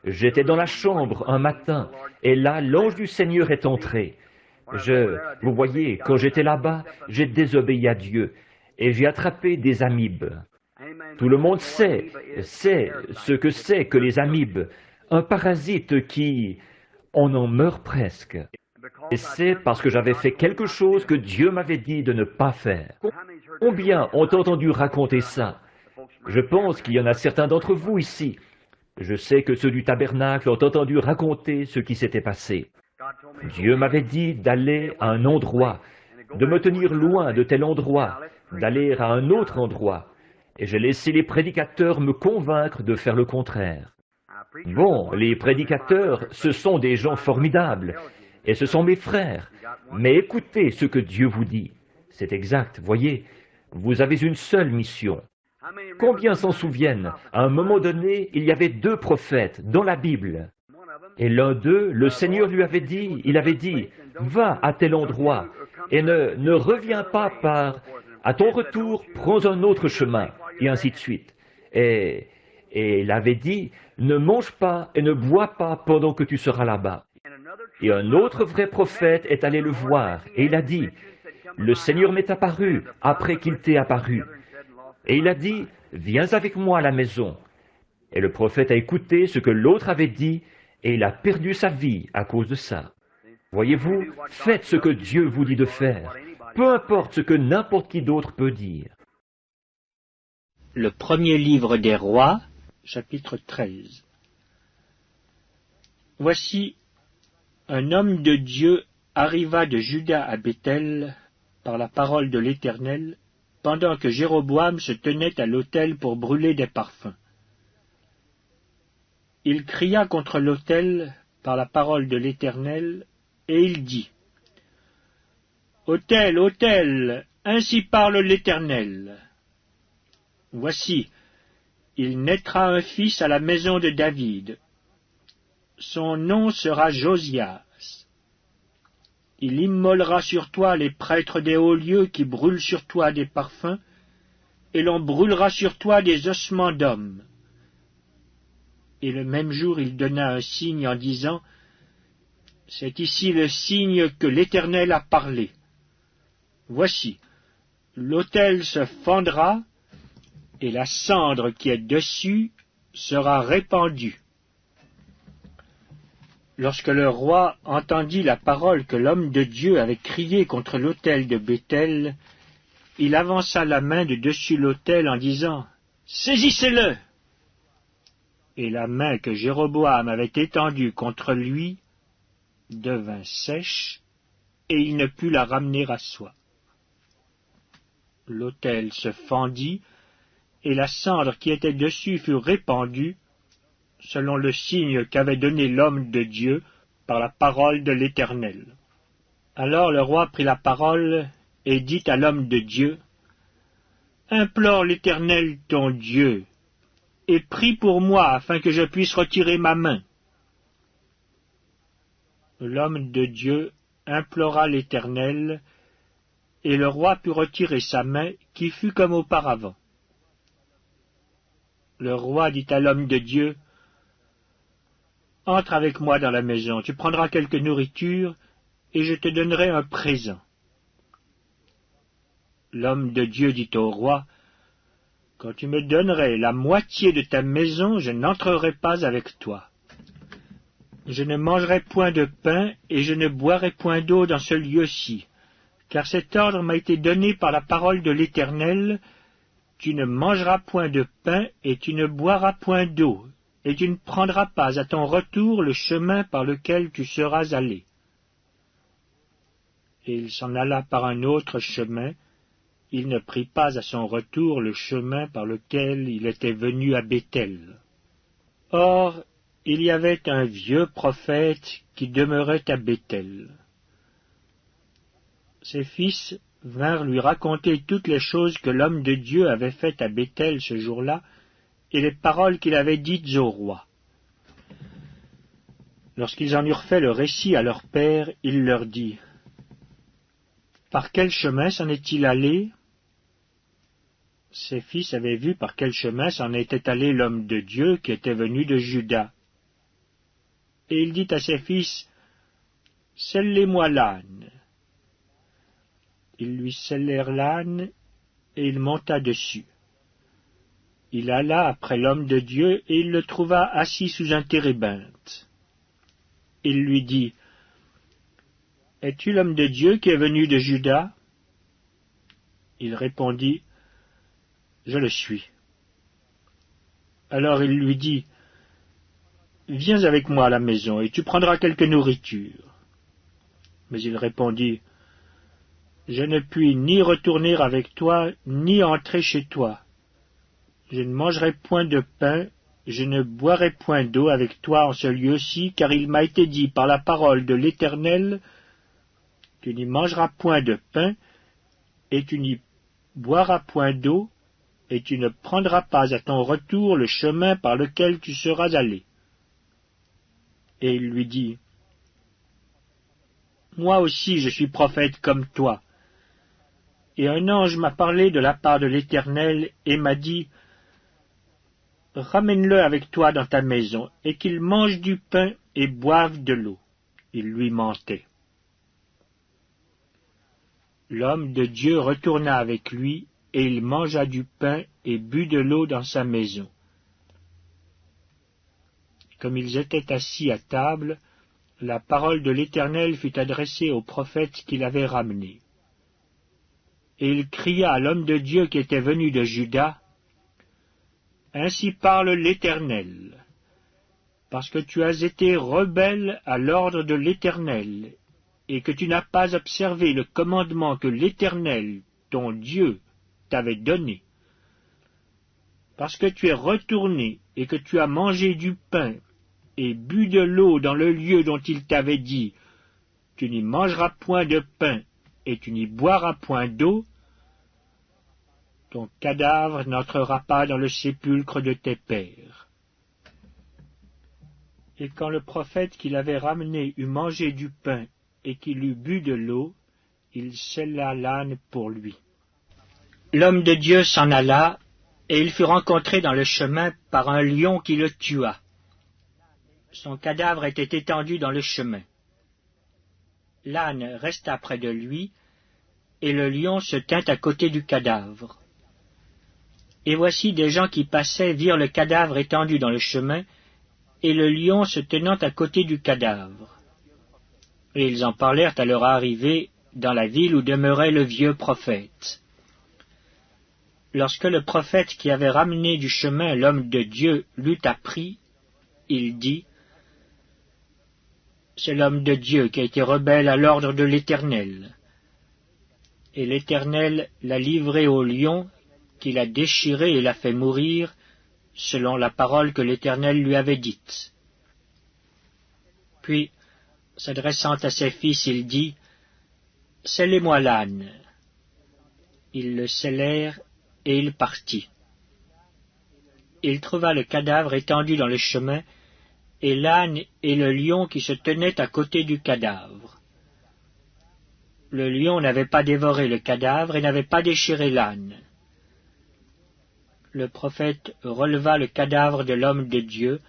J'étais dans la chambre un matin, et là, l'ange du Seigneur est entré. Vous voyez, quand j'étais là-bas, j'ai désobéi à Dieu, et j'ai attrapé des amibes. Tout le monde sait ce que c'est que les amibes, un parasite qui, on en meurt presque. Et c'est parce que j'avais fait quelque chose que Dieu m'avait dit de ne pas faire. Combien ont entendu raconter ça? Je pense qu'il y en a certains d'entre vous ici. Je sais que ceux du tabernacle ont entendu raconter ce qui s'était passé. Dieu m'avait dit d'aller à un endroit, de me tenir loin de tel endroit, d'aller à un autre endroit. Et j'ai laissé les prédicateurs me convaincre de faire le contraire. Bon, les prédicateurs, ce sont des gens formidables, et ce sont mes frères. Mais écoutez ce que Dieu vous dit. C'est exact, voyez, vous avez une seule mission. Combien s'en souviennent? À un moment donné, il y avait 2 prophètes dans la Bible. Et l'un d'eux, le Seigneur lui avait dit, va à tel endroit, et ne reviens pas à ton retour, prends un autre chemin, et ainsi de suite. Et il avait dit, ne mange pas et ne bois pas pendant que tu seras là-bas. Et un autre vrai prophète est allé le voir, et il a dit, le Seigneur m'est apparu après qu'il t'ait apparu. Et il a dit, viens avec moi à la maison. Et le prophète a écouté ce que l'autre avait dit, et il a perdu sa vie à cause de ça. Voyez-vous, faites ce que Dieu vous dit de faire, peu importe ce que n'importe qui d'autre peut dire. Le premier livre des rois, chapitre 13. Voici, un homme de Dieu arriva de Juda à Béthel par la parole de l'Éternel, pendant que Jéroboam se tenait à l'autel pour brûler des parfums. Il cria contre l'autel par la parole de l'Éternel, et il dit, « Autel, autel, ainsi parle l'Éternel. Voici, il naîtra un fils à la maison de David. Son nom sera Josias. Il immolera sur toi les prêtres des hauts lieux qui brûlent sur toi des parfums, et l'on brûlera sur toi des ossements d'hommes. » Et le même jour il donna un signe en disant, « C'est ici le signe que l'Éternel a parlé. Voici, l'autel se fendra, et la cendre qui est dessus sera répandue. » Lorsque le roi entendit la parole que l'homme de Dieu avait criée contre l'autel de Béthel, il avança la main de dessus l'autel en disant, « Saisissez-le !» Et la main que Jéroboam avait étendue contre lui devint sèche, et il ne put la ramener à soi. L'autel se fendit, et la cendre qui était dessus fut répandue, selon le signe qu'avait donné l'homme de Dieu par la parole de l'Éternel. Alors le roi prit la parole et dit à l'homme de Dieu, « Implore l'Éternel ton Dieu, et prie pour moi afin que je puisse retirer ma main. » L'homme de Dieu implora l'Éternel, et le roi put retirer sa main, qui fut comme auparavant. Le roi dit à l'homme de Dieu, « Entre avec moi dans la maison, tu prendras quelque nourriture, et je te donnerai un présent. » L'homme de Dieu dit au roi, « Quand tu me donnerais la moitié de ta maison, je n'entrerai pas avec toi. Je ne mangerai point de pain, et je ne boirai point d'eau dans ce lieu-ci, car cet ordre m'a été donné par la parole de l'Éternel, tu ne mangeras point de pain, et tu ne boiras point d'eau, et tu ne prendras pas à ton retour le chemin par lequel tu seras allé. » Et il s'en alla par un autre chemin, il ne prit pas à son retour le chemin par lequel il était venu à Béthel. Or, il y avait un vieux prophète qui demeurait à Béthel. Ses fils vinrent lui raconter toutes les choses que l'homme de Dieu avait faites à Béthel ce jour-là, et les paroles qu'il avait dites au roi. Lorsqu'ils en eurent fait le récit à leur père, il leur dit, « Par quel chemin s'en est-il allé » Ses fils avaient vu par quel chemin s'en était allé l'homme de Dieu qui était venu de Juda. Et il dit à ses fils, « Selle-les-moi l'âne. » Ils lui sellèrent l'âne, et il monta dessus. Il alla après l'homme de Dieu, et il le trouva assis sous un térébinthe. Il lui dit, « Es-tu l'homme de Dieu qui est venu de Juda ?» Il répondit, « Je le suis. » Alors il lui dit, « Viens avec moi à la maison, et tu prendras quelque nourriture. » Mais il répondit, « Je ne puis ni retourner avec toi, ni entrer chez toi. Je ne mangerai point de pain, je ne boirai point d'eau avec toi en ce lieu-ci, car il m'a été dit par la parole de l'Éternel, tu n'y mangeras point de pain, et tu n'y boiras point d'eau, et tu ne prendras pas à ton retour le chemin par lequel tu seras allé. » Et il lui dit, « Moi aussi je suis prophète comme toi. Et un ange m'a parlé de la part de l'Éternel, et m'a dit, « Ramène-le avec toi dans ta maison, et qu'il mange du pain et boive de l'eau. » Il lui mentait. L'homme de Dieu retourna avec lui, et il mangea du pain et but de l'eau dans sa maison. Comme ils étaient assis à table, la parole de l'Éternel fut adressée au prophète qui l'avait ramené. Et il cria à l'homme de Dieu qui était venu de Juda, « Ainsi parle l'Éternel, parce que tu as été rebelle à l'ordre de l'Éternel, et que tu n'as pas observé le commandement que l'Éternel, ton Dieu, t'avait donné. Parce que tu es retourné et que tu as mangé du pain et bu de l'eau dans le lieu dont il t'avait dit, tu n'y mangeras point de pain et tu n'y boiras point d'eau, ton cadavre n'entrera pas dans le sépulcre de tes pères. » Et quand le prophète qui l'avait ramené eut mangé du pain et qu'il eut bu de l'eau, il sella l'âne pour lui. L'homme de Dieu s'en alla, et il fut rencontré dans le chemin par un lion qui le tua. Son cadavre était étendu dans le chemin. L'âne resta près de lui, et le lion se tint à côté du cadavre. Et voici des gens qui passaient virent le cadavre étendu dans le chemin, et le lion se tenant à côté du cadavre. Et ils en parlèrent à leur arrivée dans la ville où demeurait le vieux prophète. Lorsque le prophète qui avait ramené du chemin l'homme de Dieu l'eut appris, il dit, « C'est l'homme de Dieu qui a été rebelle à l'ordre de l'Éternel. » Et l'Éternel l'a livré au lion, qui l'a déchiré et l'a fait mourir, selon la parole que l'Éternel lui avait dite. Puis, s'adressant à ses fils, il dit, « Sellez-moi l'âne. » Ils le sellèrent, et il partit. Il trouva le cadavre étendu dans le chemin, et l'âne et le lion qui se tenaient à côté du cadavre. Le lion n'avait pas dévoré le cadavre et n'avait pas déchiré l'âne. Le prophète releva le cadavre de l'homme de Dieu,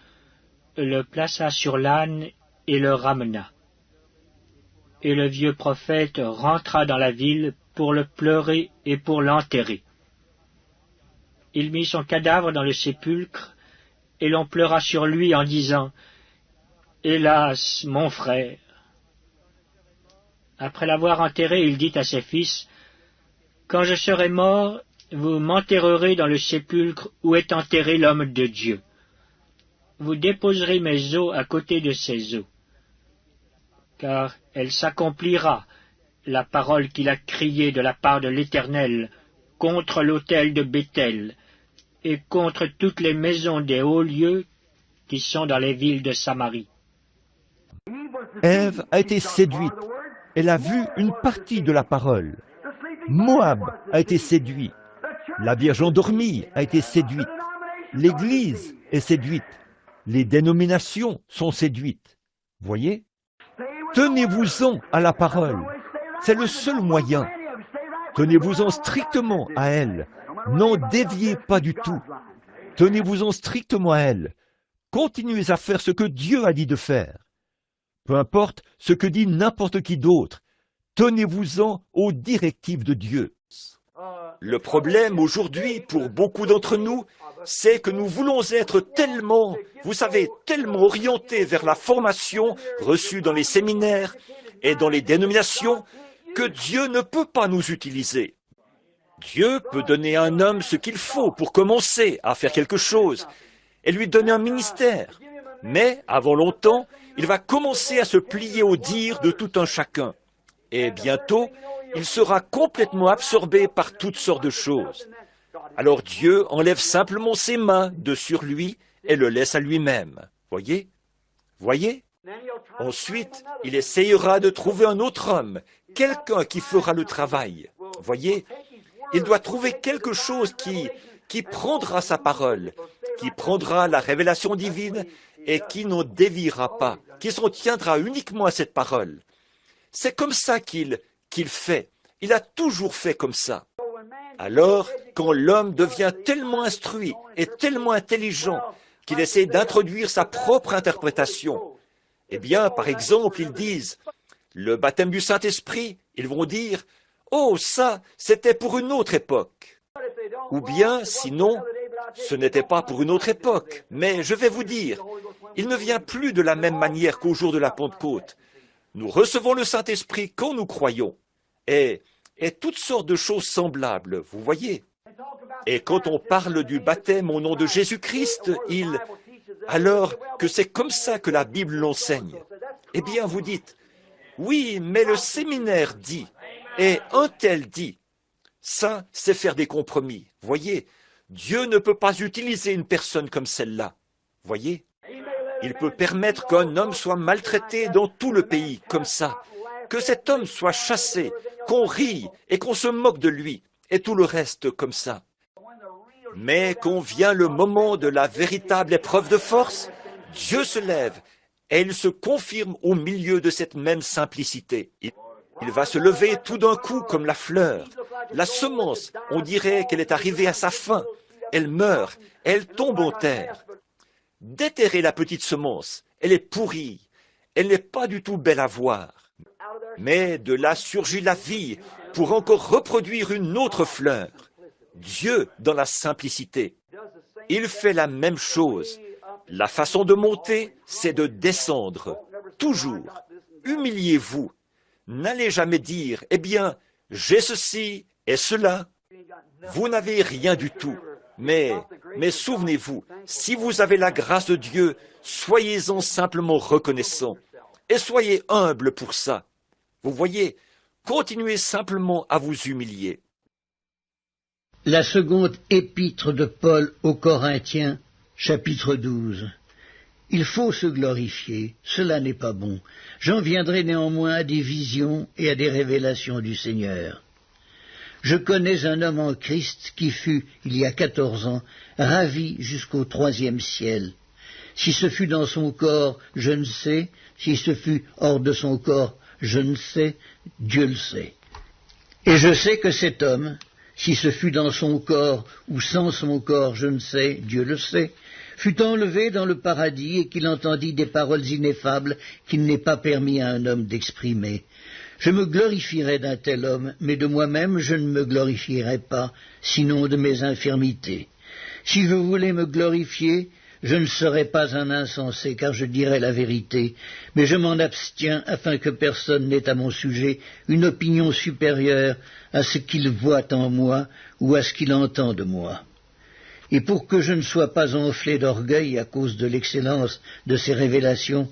le plaça sur l'âne et le ramena. Et le vieux prophète rentra dans la ville pour le pleurer et pour l'enterrer. Il mit son cadavre dans le sépulcre, et l'on pleura sur lui en disant, « Hélas, mon frère !» Après l'avoir enterré, il dit à ses fils, « Quand je serai mort, vous m'enterrerez dans le sépulcre où est enterré l'homme de Dieu. Vous déposerez mes os à côté de ses os, car elle s'accomplira, la parole qu'il a criée de la part de l'Éternel, contre l'autel de Béthel, et contre toutes les maisons des hauts lieux qui sont dans les villes de Samarie. » Ève a été séduite. Elle a vu une partie de la parole. Moab a été séduit. La Vierge endormie a été séduite. L'Église est séduite. Les dénominations sont séduites. Voyez? Tenez-vous-en à la parole. C'est le seul moyen. Tenez-vous-en strictement à elle. N'en déviez pas du tout. Tenez-vous-en strictement à elle. Continuez à faire ce que Dieu a dit de faire. Peu importe ce que dit n'importe qui d'autre, tenez-vous-en aux directives de Dieu. Le problème aujourd'hui, pour beaucoup d'entre nous, c'est que nous voulons être tellement, vous savez, tellement orientés vers la formation reçue dans les séminaires et dans les dénominations que Dieu ne peut pas nous utiliser. Dieu peut donner à un homme ce qu'il faut pour commencer à faire quelque chose et lui donner un ministère. Mais, avant longtemps, il va commencer à se plier au dire de tout un chacun. Et bientôt, il sera complètement absorbé par toutes sortes de choses. Alors Dieu enlève simplement ses mains de sur lui et le laisse à lui-même. Voyez? Voyez? Ensuite, il essayera de trouver un autre homme, quelqu'un qui fera le travail. Voyez? Il doit trouver quelque chose qui prendra sa parole, qui prendra la révélation divine et qui n'en déviera pas, qui s'en tiendra uniquement à cette parole. C'est comme ça qu'il fait. Il a toujours fait comme ça. Alors, quand l'homme devient tellement instruit et tellement intelligent qu'il essaie d'introduire sa propre interprétation, eh bien, par exemple, ils disent, le baptême du Saint-Esprit, ils vont dire, oh, ça, c'était pour une autre époque. Ou bien, sinon, ce n'était pas pour une autre époque, mais je vais vous dire, il ne vient plus de la même manière qu'au jour de la Pentecôte. Nous recevons le Saint-Esprit quand nous croyons, et toutes sortes de choses semblables, vous voyez. Et quand on parle du baptême au nom de Jésus-Christ, alors que c'est comme ça que la Bible l'enseigne, eh bien vous dites, oui, mais le séminaire dit, et un tel dit, ça, c'est faire des compromis. Voyez, Dieu ne peut pas utiliser une personne comme celle-là. Voyez, il peut permettre qu'un homme soit maltraité dans tout le pays, comme ça, que cet homme soit chassé, qu'on rie et qu'on se moque de lui, et tout le reste comme ça. Mais quand vient le moment de la véritable épreuve de force, Dieu se lève et il se confirme au milieu de cette même simplicité. Il va se lever tout d'un coup comme la fleur. La semence, on dirait qu'elle est arrivée à sa fin. Elle meurt, elle tombe en terre. Déterrez la petite semence, elle est pourrie, elle n'est pas du tout belle à voir. Mais de là surgit la vie pour encore reproduire une autre fleur. Dieu dans la simplicité. Il fait la même chose. La façon de monter, c'est de descendre. Toujours. Humiliez-vous. N'allez jamais dire, eh bien, j'ai ceci et cela. Vous n'avez rien du tout. Mais souvenez-vous, si vous avez la grâce de Dieu, soyez-en simplement reconnaissants. Et soyez humbles pour ça. Vous voyez, continuez simplement à vous humilier. La seconde épître de Paul aux Corinthiens, chapitre 12. Il faut se glorifier, cela n'est pas bon. J'en viendrai néanmoins à des visions et à des révélations du Seigneur. Je connais un homme en Christ qui fut, il y a 14 ans, ravi jusqu'au 3e ciel. Si ce fut dans son corps, je ne sais. Si ce fut hors de son corps, je ne sais. Dieu le sait. Et je sais que cet homme, si ce fut dans son corps ou sans son corps, je ne sais, Dieu le sait, fut enlevé dans le paradis et qu'il entendit des paroles ineffables qu'il n'est pas permis à un homme d'exprimer. Je me glorifierais d'un tel homme, mais de moi-même je ne me glorifierais pas, sinon de mes infirmités. Si je voulais me glorifier, je ne serais pas un insensé, car je dirais la vérité, mais je m'en abstiens afin que personne n'ait à mon sujet une opinion supérieure à ce qu'il voit en moi ou à ce qu'il entend de moi. Et pour que je ne sois pas enflé d'orgueil à cause de l'excellence de ces révélations,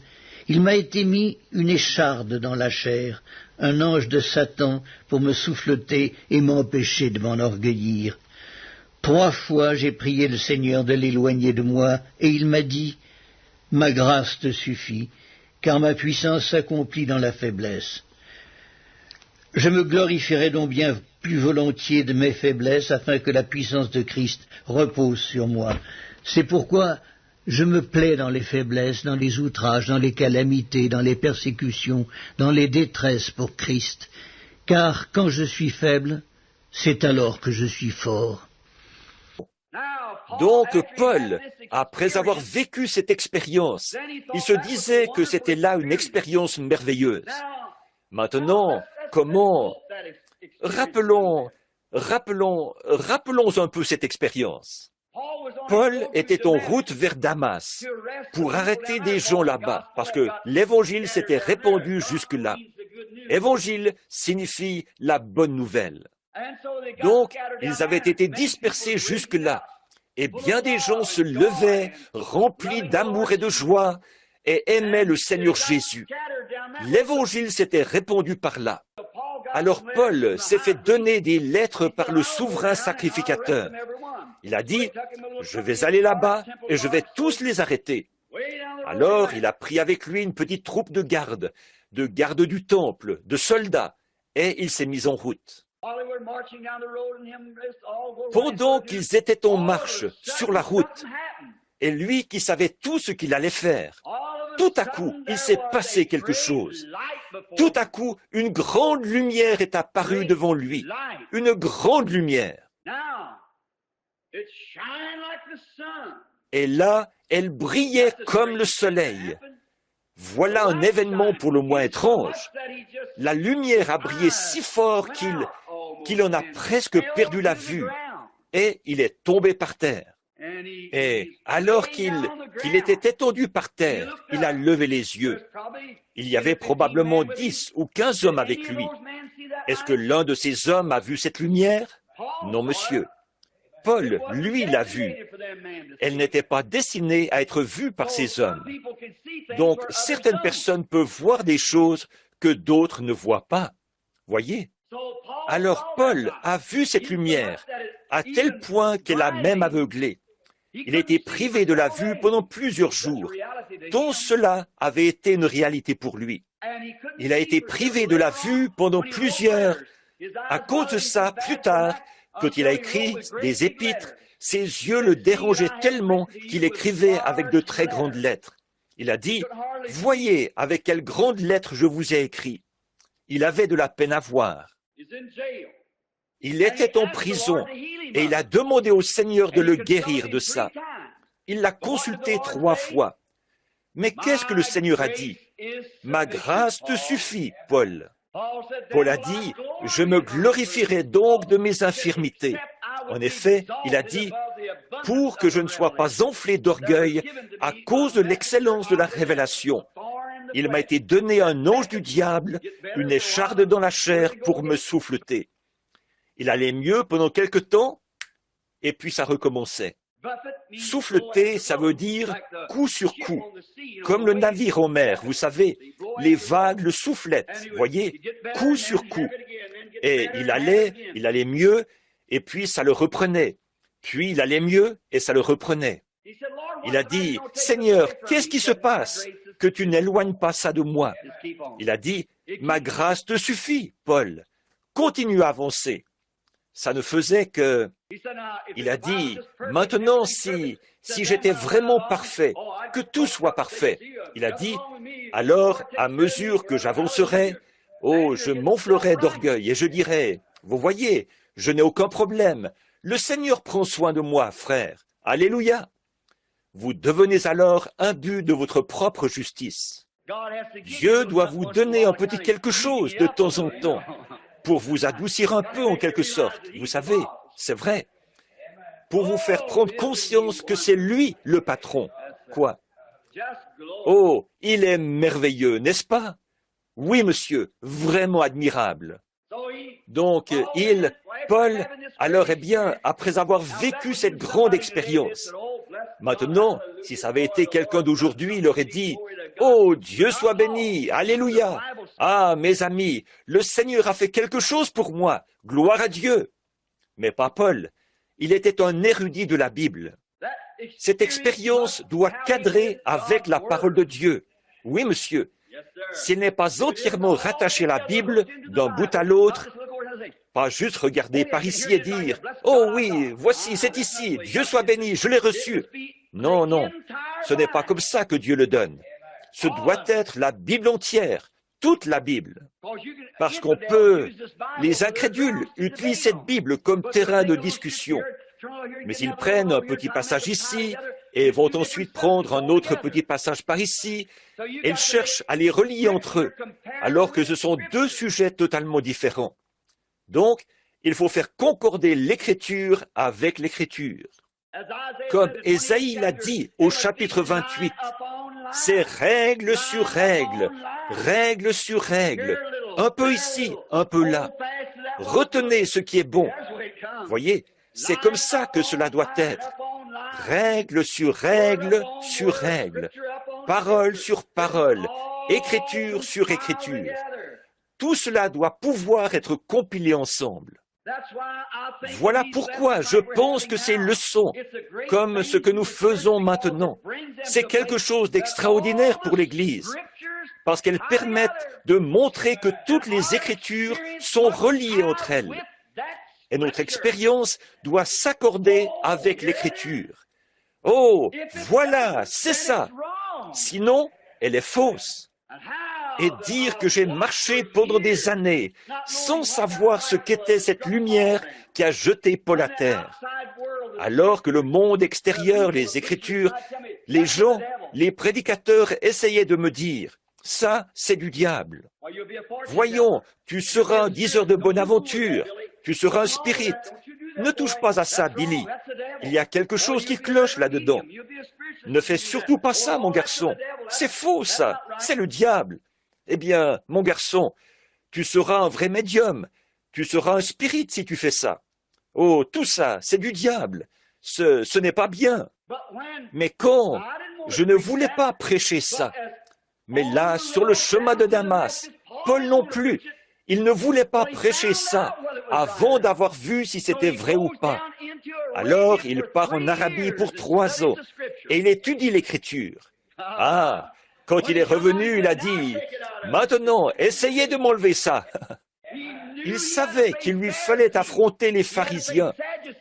il m'a été mis une écharde dans la chair, un ange de Satan pour me souffleter et m'empêcher de m'enorgueillir. 3 fois j'ai prié le Seigneur de l'éloigner de moi, et il m'a dit « Ma grâce te suffit, car ma puissance s'accomplit dans la faiblesse. » Je me glorifierai donc bien plus volontiers de mes faiblesses, afin que la puissance de Christ repose sur moi. C'est pourquoi je me plais dans les faiblesses, dans les outrages, dans les calamités, dans les persécutions, dans les détresses pour Christ, car quand je suis faible, c'est alors que je suis fort. Donc Paul, après avoir vécu cette expérience, il se disait que c'était là une expérience merveilleuse. Maintenant, comment? Rappelons un peu cette expérience. Paul était en route vers Damas pour arrêter des gens là-bas, parce que l'évangile s'était répandu jusque-là. Évangile signifie la bonne nouvelle. Donc, ils avaient été dispersés jusque-là, et bien des gens se levaient, remplis d'amour et de joie, et aimaient le Seigneur Jésus. L'évangile s'était répandu par là. Alors Paul s'est fait donner des lettres par le souverain sacrificateur. Il a dit, je vais aller là-bas et je vais tous les arrêter. Alors il a pris avec lui une petite troupe de gardes du temple, de soldats, et il s'est mis en route. Pendant qu'ils étaient en marche sur la route, et lui qui savait tout ce qu'il allait faire, tout à coup, il s'est passé quelque chose. Tout à coup, une grande lumière est apparue devant lui. Une grande lumière. Et là, elle brillait comme le soleil. Voilà un événement pour le moins étrange. La lumière a brillé si fort qu'il en a presque perdu la vue. Et il est tombé par terre. Et alors qu'il était étendu par terre, il a levé les yeux. Il y avait probablement 10 ou 15 hommes avec lui. Est-ce que l'un de ces hommes a vu cette lumière? Non, monsieur. Paul, lui, l'a vue. Elle n'était pas destinée à être vue par ces hommes. Donc, certaines personnes peuvent voir des choses que d'autres ne voient pas. Voyez? Alors Paul a vu cette lumière, à tel point qu'elle a même aveuglé. Il a été privé de la vue pendant plusieurs jours, dont cela avait été une réalité pour lui. Il a été privé de la vue pendant plusieurs. À cause de ça, plus tard, quand il a écrit des épîtres, ses yeux le dérangeaient tellement qu'il écrivait avec de très grandes lettres. Il a dit, « Voyez avec quelles grandes lettres je vous ai écrit. » Il avait de la peine à voir. Il était en prison et il a demandé au Seigneur de le guérir de ça. Il l'a consulté 3 fois. Mais qu'est-ce que le Seigneur a dit? « Ma grâce te suffit, Paul. » Paul a dit, « Je me glorifierai donc de mes infirmités. » En effet, il a dit, « Pour que je ne sois pas enflé d'orgueil à cause de l'excellence de la révélation. Il m'a été donné un ange du diable, une écharde dans la chair pour me souffleter. » Il allait mieux pendant quelque temps, et puis ça recommençait. Souffleter, ça veut dire coup sur coup, comme le navire en mer, vous savez, les vagues le soufflettent, voyez, coup sur coup. Et il allait mieux, et puis ça le reprenait. Puis il allait mieux, et ça le reprenait. Il a dit, « Seigneur, qu'est-ce qui se passe que tu n'éloignes pas ça de moi ?» Il a dit, « Ma grâce te suffit, Paul. Continue à avancer. » Ça ne faisait que... Il a dit, maintenant, si j'étais vraiment parfait, que tout soit parfait, il a dit, alors, à mesure que j'avancerai, je m'enflerai d'orgueil et je dirai, vous voyez, je n'ai aucun problème, le Seigneur prend soin de moi, frère. Alléluia. Vous devenez alors imbu de votre propre justice. Dieu doit vous donner un petit quelque chose de temps en temps, pour vous adoucir un peu en quelque sorte, vous savez, c'est vrai, pour vous faire prendre conscience que c'est lui le patron. Quoi? Oh, il est merveilleux, n'est-ce pas? Oui, monsieur, vraiment admirable. Donc, Paul, alors, eh bien, après avoir vécu cette grande expérience, maintenant, si ça avait été quelqu'un d'aujourd'hui, il aurait dit, « Oh, Dieu soit béni, alléluia! Ah, mes amis, le Seigneur a fait quelque chose pour moi, gloire à Dieu! » Mais pas Paul, il était un érudit de la Bible. Cette expérience doit cadrer avec la parole de Dieu. Oui, monsieur. S'il n'est pas entièrement rattaché à la Bible, d'un bout à l'autre, pas juste regarder par ici et dire « Oh oui, voici, c'est ici, Dieu soit béni, je l'ai reçu. » Non, non, ce n'est pas comme ça que Dieu le donne. Ce doit être la Bible entière, toute la Bible. Parce qu'on peut, les incrédules utilisent cette Bible comme terrain de discussion. Mais ils prennent un petit passage ici et vont ensuite prendre un autre petit passage par ici. Et ils cherchent à les relier entre eux, alors que ce sont deux sujets totalement différents. Donc, il faut faire concorder l'Écriture avec l'Écriture. Comme Ésaïe l'a dit au chapitre 28, c'est règle sur règle, règle sur règle, un peu ici, un peu là. Retenez ce qui est bon. Voyez, c'est comme ça que cela doit être. Règle sur règle sur règle, parole sur parole, écriture sur écriture. Tout cela doit pouvoir être compilé ensemble. Voilà pourquoi je pense que ces leçons, comme ce que nous faisons maintenant, c'est quelque chose d'extraordinaire pour l'Église, parce qu'elles permettent de montrer que toutes les Écritures sont reliées entre elles. Et notre expérience doit s'accorder avec l'Écriture. Oh, voilà, c'est ça. Sinon, elle est fausse. Et dire que j'ai marché pendant des années sans savoir ce qu'était cette lumière qui a jeté Paul à terre. Alors que le monde extérieur, les Écritures, les gens, les prédicateurs essayaient de me dire « ça, c'est du diable ». Voyons, tu seras un diseur de bonne aventure, tu seras un spirit. Ne touche pas à ça, Billy. Il y a quelque chose qui cloche là-dedans. Ne fais surtout pas ça, mon garçon. C'est faux, ça. C'est le diable. Eh bien, mon garçon, tu seras un vrai médium. Tu seras un spirit si tu fais ça. Oh, tout ça, c'est du diable. Ce n'est pas bien. Mais quand je ne voulais pas prêcher ça, mais là, sur le chemin de Damas, Paul non plus, il ne voulait pas prêcher ça avant d'avoir vu si c'était vrai ou pas. Alors, il part en Arabie pour 3 ans et il étudie l'Écriture. Ah, quand il est revenu, il a dit « Maintenant, essayez de m'enlever ça !» Il savait qu'il lui fallait affronter les pharisiens,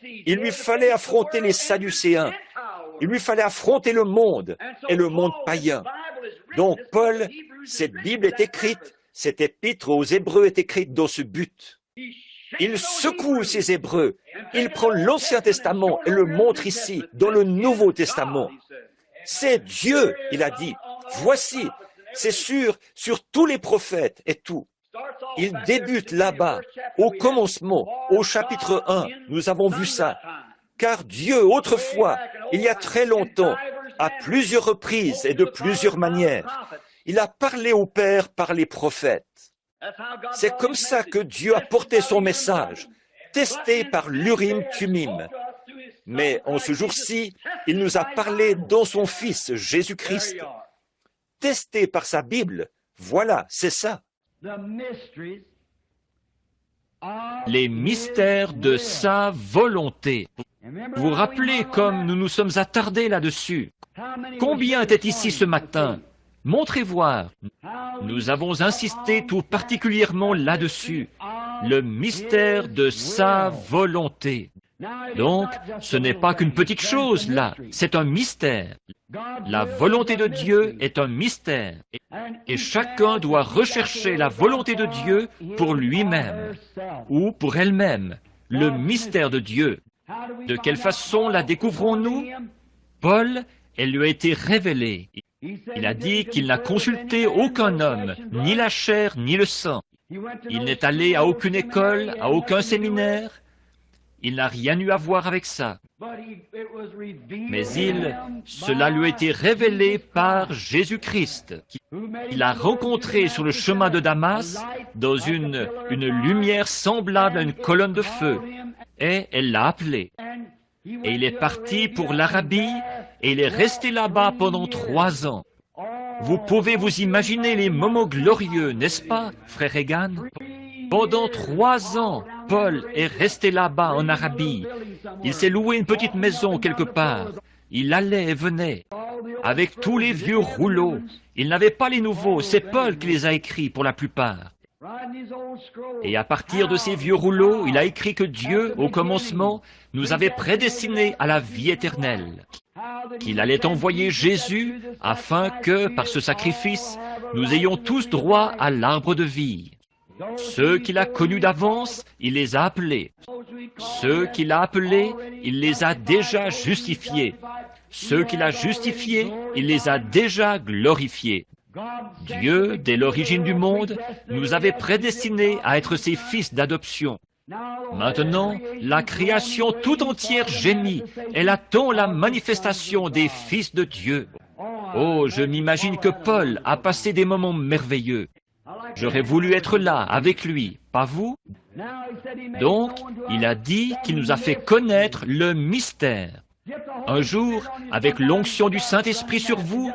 il lui fallait affronter les sadducéens, il lui fallait affronter le monde et le monde païen. Donc, Paul, cette Bible est écrite, cette épître aux Hébreux est écrite dans ce but. Il secoue ces Hébreux, il prend l'Ancien Testament et le montre ici, dans le Nouveau Testament. C'est Dieu, il a dit. Voici, c'est sûr, sur tous les prophètes et tout. Il débute là-bas, au commencement, au chapitre 1, nous avons vu ça. Car Dieu, autrefois, il y a très longtemps, à plusieurs reprises et de plusieurs manières, il a parlé au Père par les prophètes. C'est comme ça que Dieu a porté son message, testé par l'Urim-Tumim. Mais en ce jour-ci, il nous a parlé dans son Fils, Jésus-Christ. Testé par sa Bible, voilà, c'est ça. Les mystères de sa volonté. Vous vous rappelez comme nous nous sommes attardés là-dessus. Combien étaient ici ce matin? Montrez voir. Nous avons insisté tout particulièrement là-dessus. Le mystère de sa volonté. Donc, ce n'est pas qu'une petite chose là, c'est un mystère. La volonté de Dieu est un mystère. Et chacun doit rechercher la volonté de Dieu pour lui-même ou pour elle-même. Le mystère de Dieu. De quelle façon la découvrons-nous? Paul, elle lui a été révélée. Il a dit qu'il n'a consulté aucun homme, ni la chair, ni le sang. Il n'est allé à aucune école, à aucun séminaire. Il n'a rien eu à voir avec ça. Mais cela lui a été révélé par Jésus-Christ, qu'il a rencontré sur le chemin de Damas dans une lumière semblable à une colonne de feu. Et elle l'a appelé. Et il est parti pour l'Arabie et il est resté là-bas pendant 3 ans. Vous pouvez vous imaginer les moments glorieux, n'est-ce pas, frère Egan? Pendant 3 ans, Paul est resté là-bas en Arabie. Il s'est loué une petite maison quelque part. Il allait et venait, avec tous les vieux rouleaux. Il n'avait pas les nouveaux, c'est Paul qui les a écrits pour la plupart. Et à partir de ces vieux rouleaux, il a écrit que Dieu, au commencement, nous avait prédestinés à la vie éternelle, qu'il allait envoyer Jésus afin que, par ce sacrifice, nous ayons tous droit à l'arbre de vie. Ceux qu'il a connus d'avance, il les a appelés. Ceux qu'il a appelés, il les a déjà justifiés. Ceux qu'il a justifiés, il les a déjà glorifiés. Dieu, dès l'origine du monde, nous avait prédestinés à être ses fils d'adoption. Maintenant, la création tout entière gémit. Elle attend la manifestation des fils de Dieu. Oh, je m'imagine que Paul a passé des moments merveilleux. J'aurais voulu être là, avec lui, pas vous? Donc, il a dit qu'il nous a fait connaître le mystère. Un jour, avec l'onction du Saint-Esprit sur vous,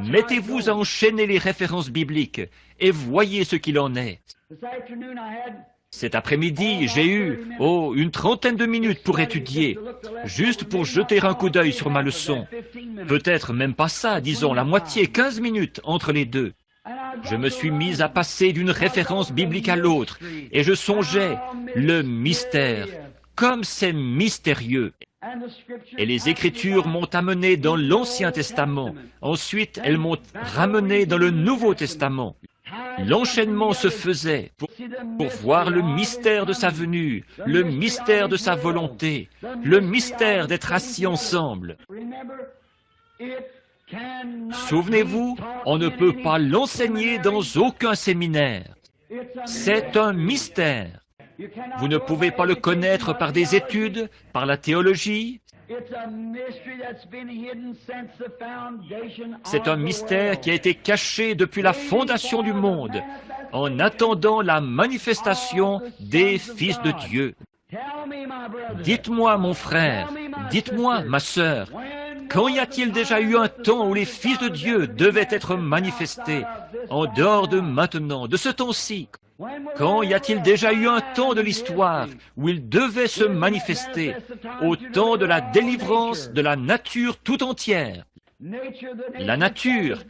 mettez-vous à enchaîner les références bibliques et voyez ce qu'il en est. Cet après-midi, j'ai eu, une trentaine de minutes pour étudier, juste pour jeter un coup d'œil sur ma leçon. Peut-être même pas ça, disons la moitié, 15 minutes entre les deux. Je me suis mis à passer d'une référence biblique à l'autre, et je songeais, le mystère, comme c'est mystérieux. Et les Écritures m'ont amené dans l'Ancien Testament. Ensuite, elles m'ont ramené dans le Nouveau Testament. L'enchaînement se faisait pour voir le mystère de sa venue, le mystère de sa volonté, le mystère d'être assis ensemble. Souvenez-vous, on ne peut pas l'enseigner dans aucun séminaire. C'est un mystère. Vous ne pouvez pas le connaître par des études, par la théologie. C'est un mystère qui a été caché depuis la fondation du monde, en attendant la manifestation des fils de Dieu. Dites-moi, mon frère, dites-moi, ma sœur, quand y a-t-il déjà eu un temps où les fils de Dieu devaient être manifestés, en dehors de maintenant, de ce temps-ci? Quand y a-t-il déjà eu un temps de l'histoire où ils devaient se manifester, au temps de la délivrance de la nature tout entière? La nature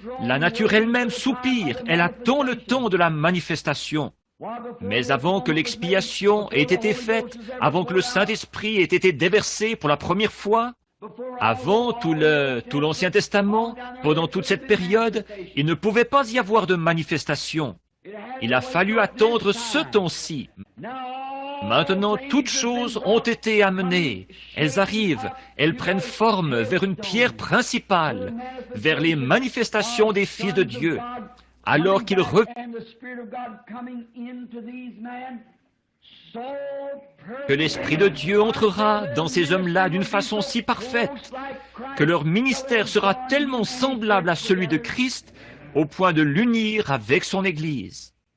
elle-même soupire, elle attend le temps de la manifestation. Mais avant que l'expiation ait été faite, avant que le Saint-Esprit ait été déversé pour la première fois, avant tout l'Ancien Testament, pendant toute cette période, il ne pouvait pas y avoir de manifestation. Il a fallu attendre ce temps-ci. Maintenant, toutes choses ont été amenées. Elles arrivent, elles prennent forme vers une pierre principale, vers les manifestations des fils de Dieu. Alors qu'ils que l'Esprit de Dieu entrera dans ces hommes-là d'une façon si parfaite, que leur ministère sera tellement semblable à celui de Christ, au point de l'unir avec son Église.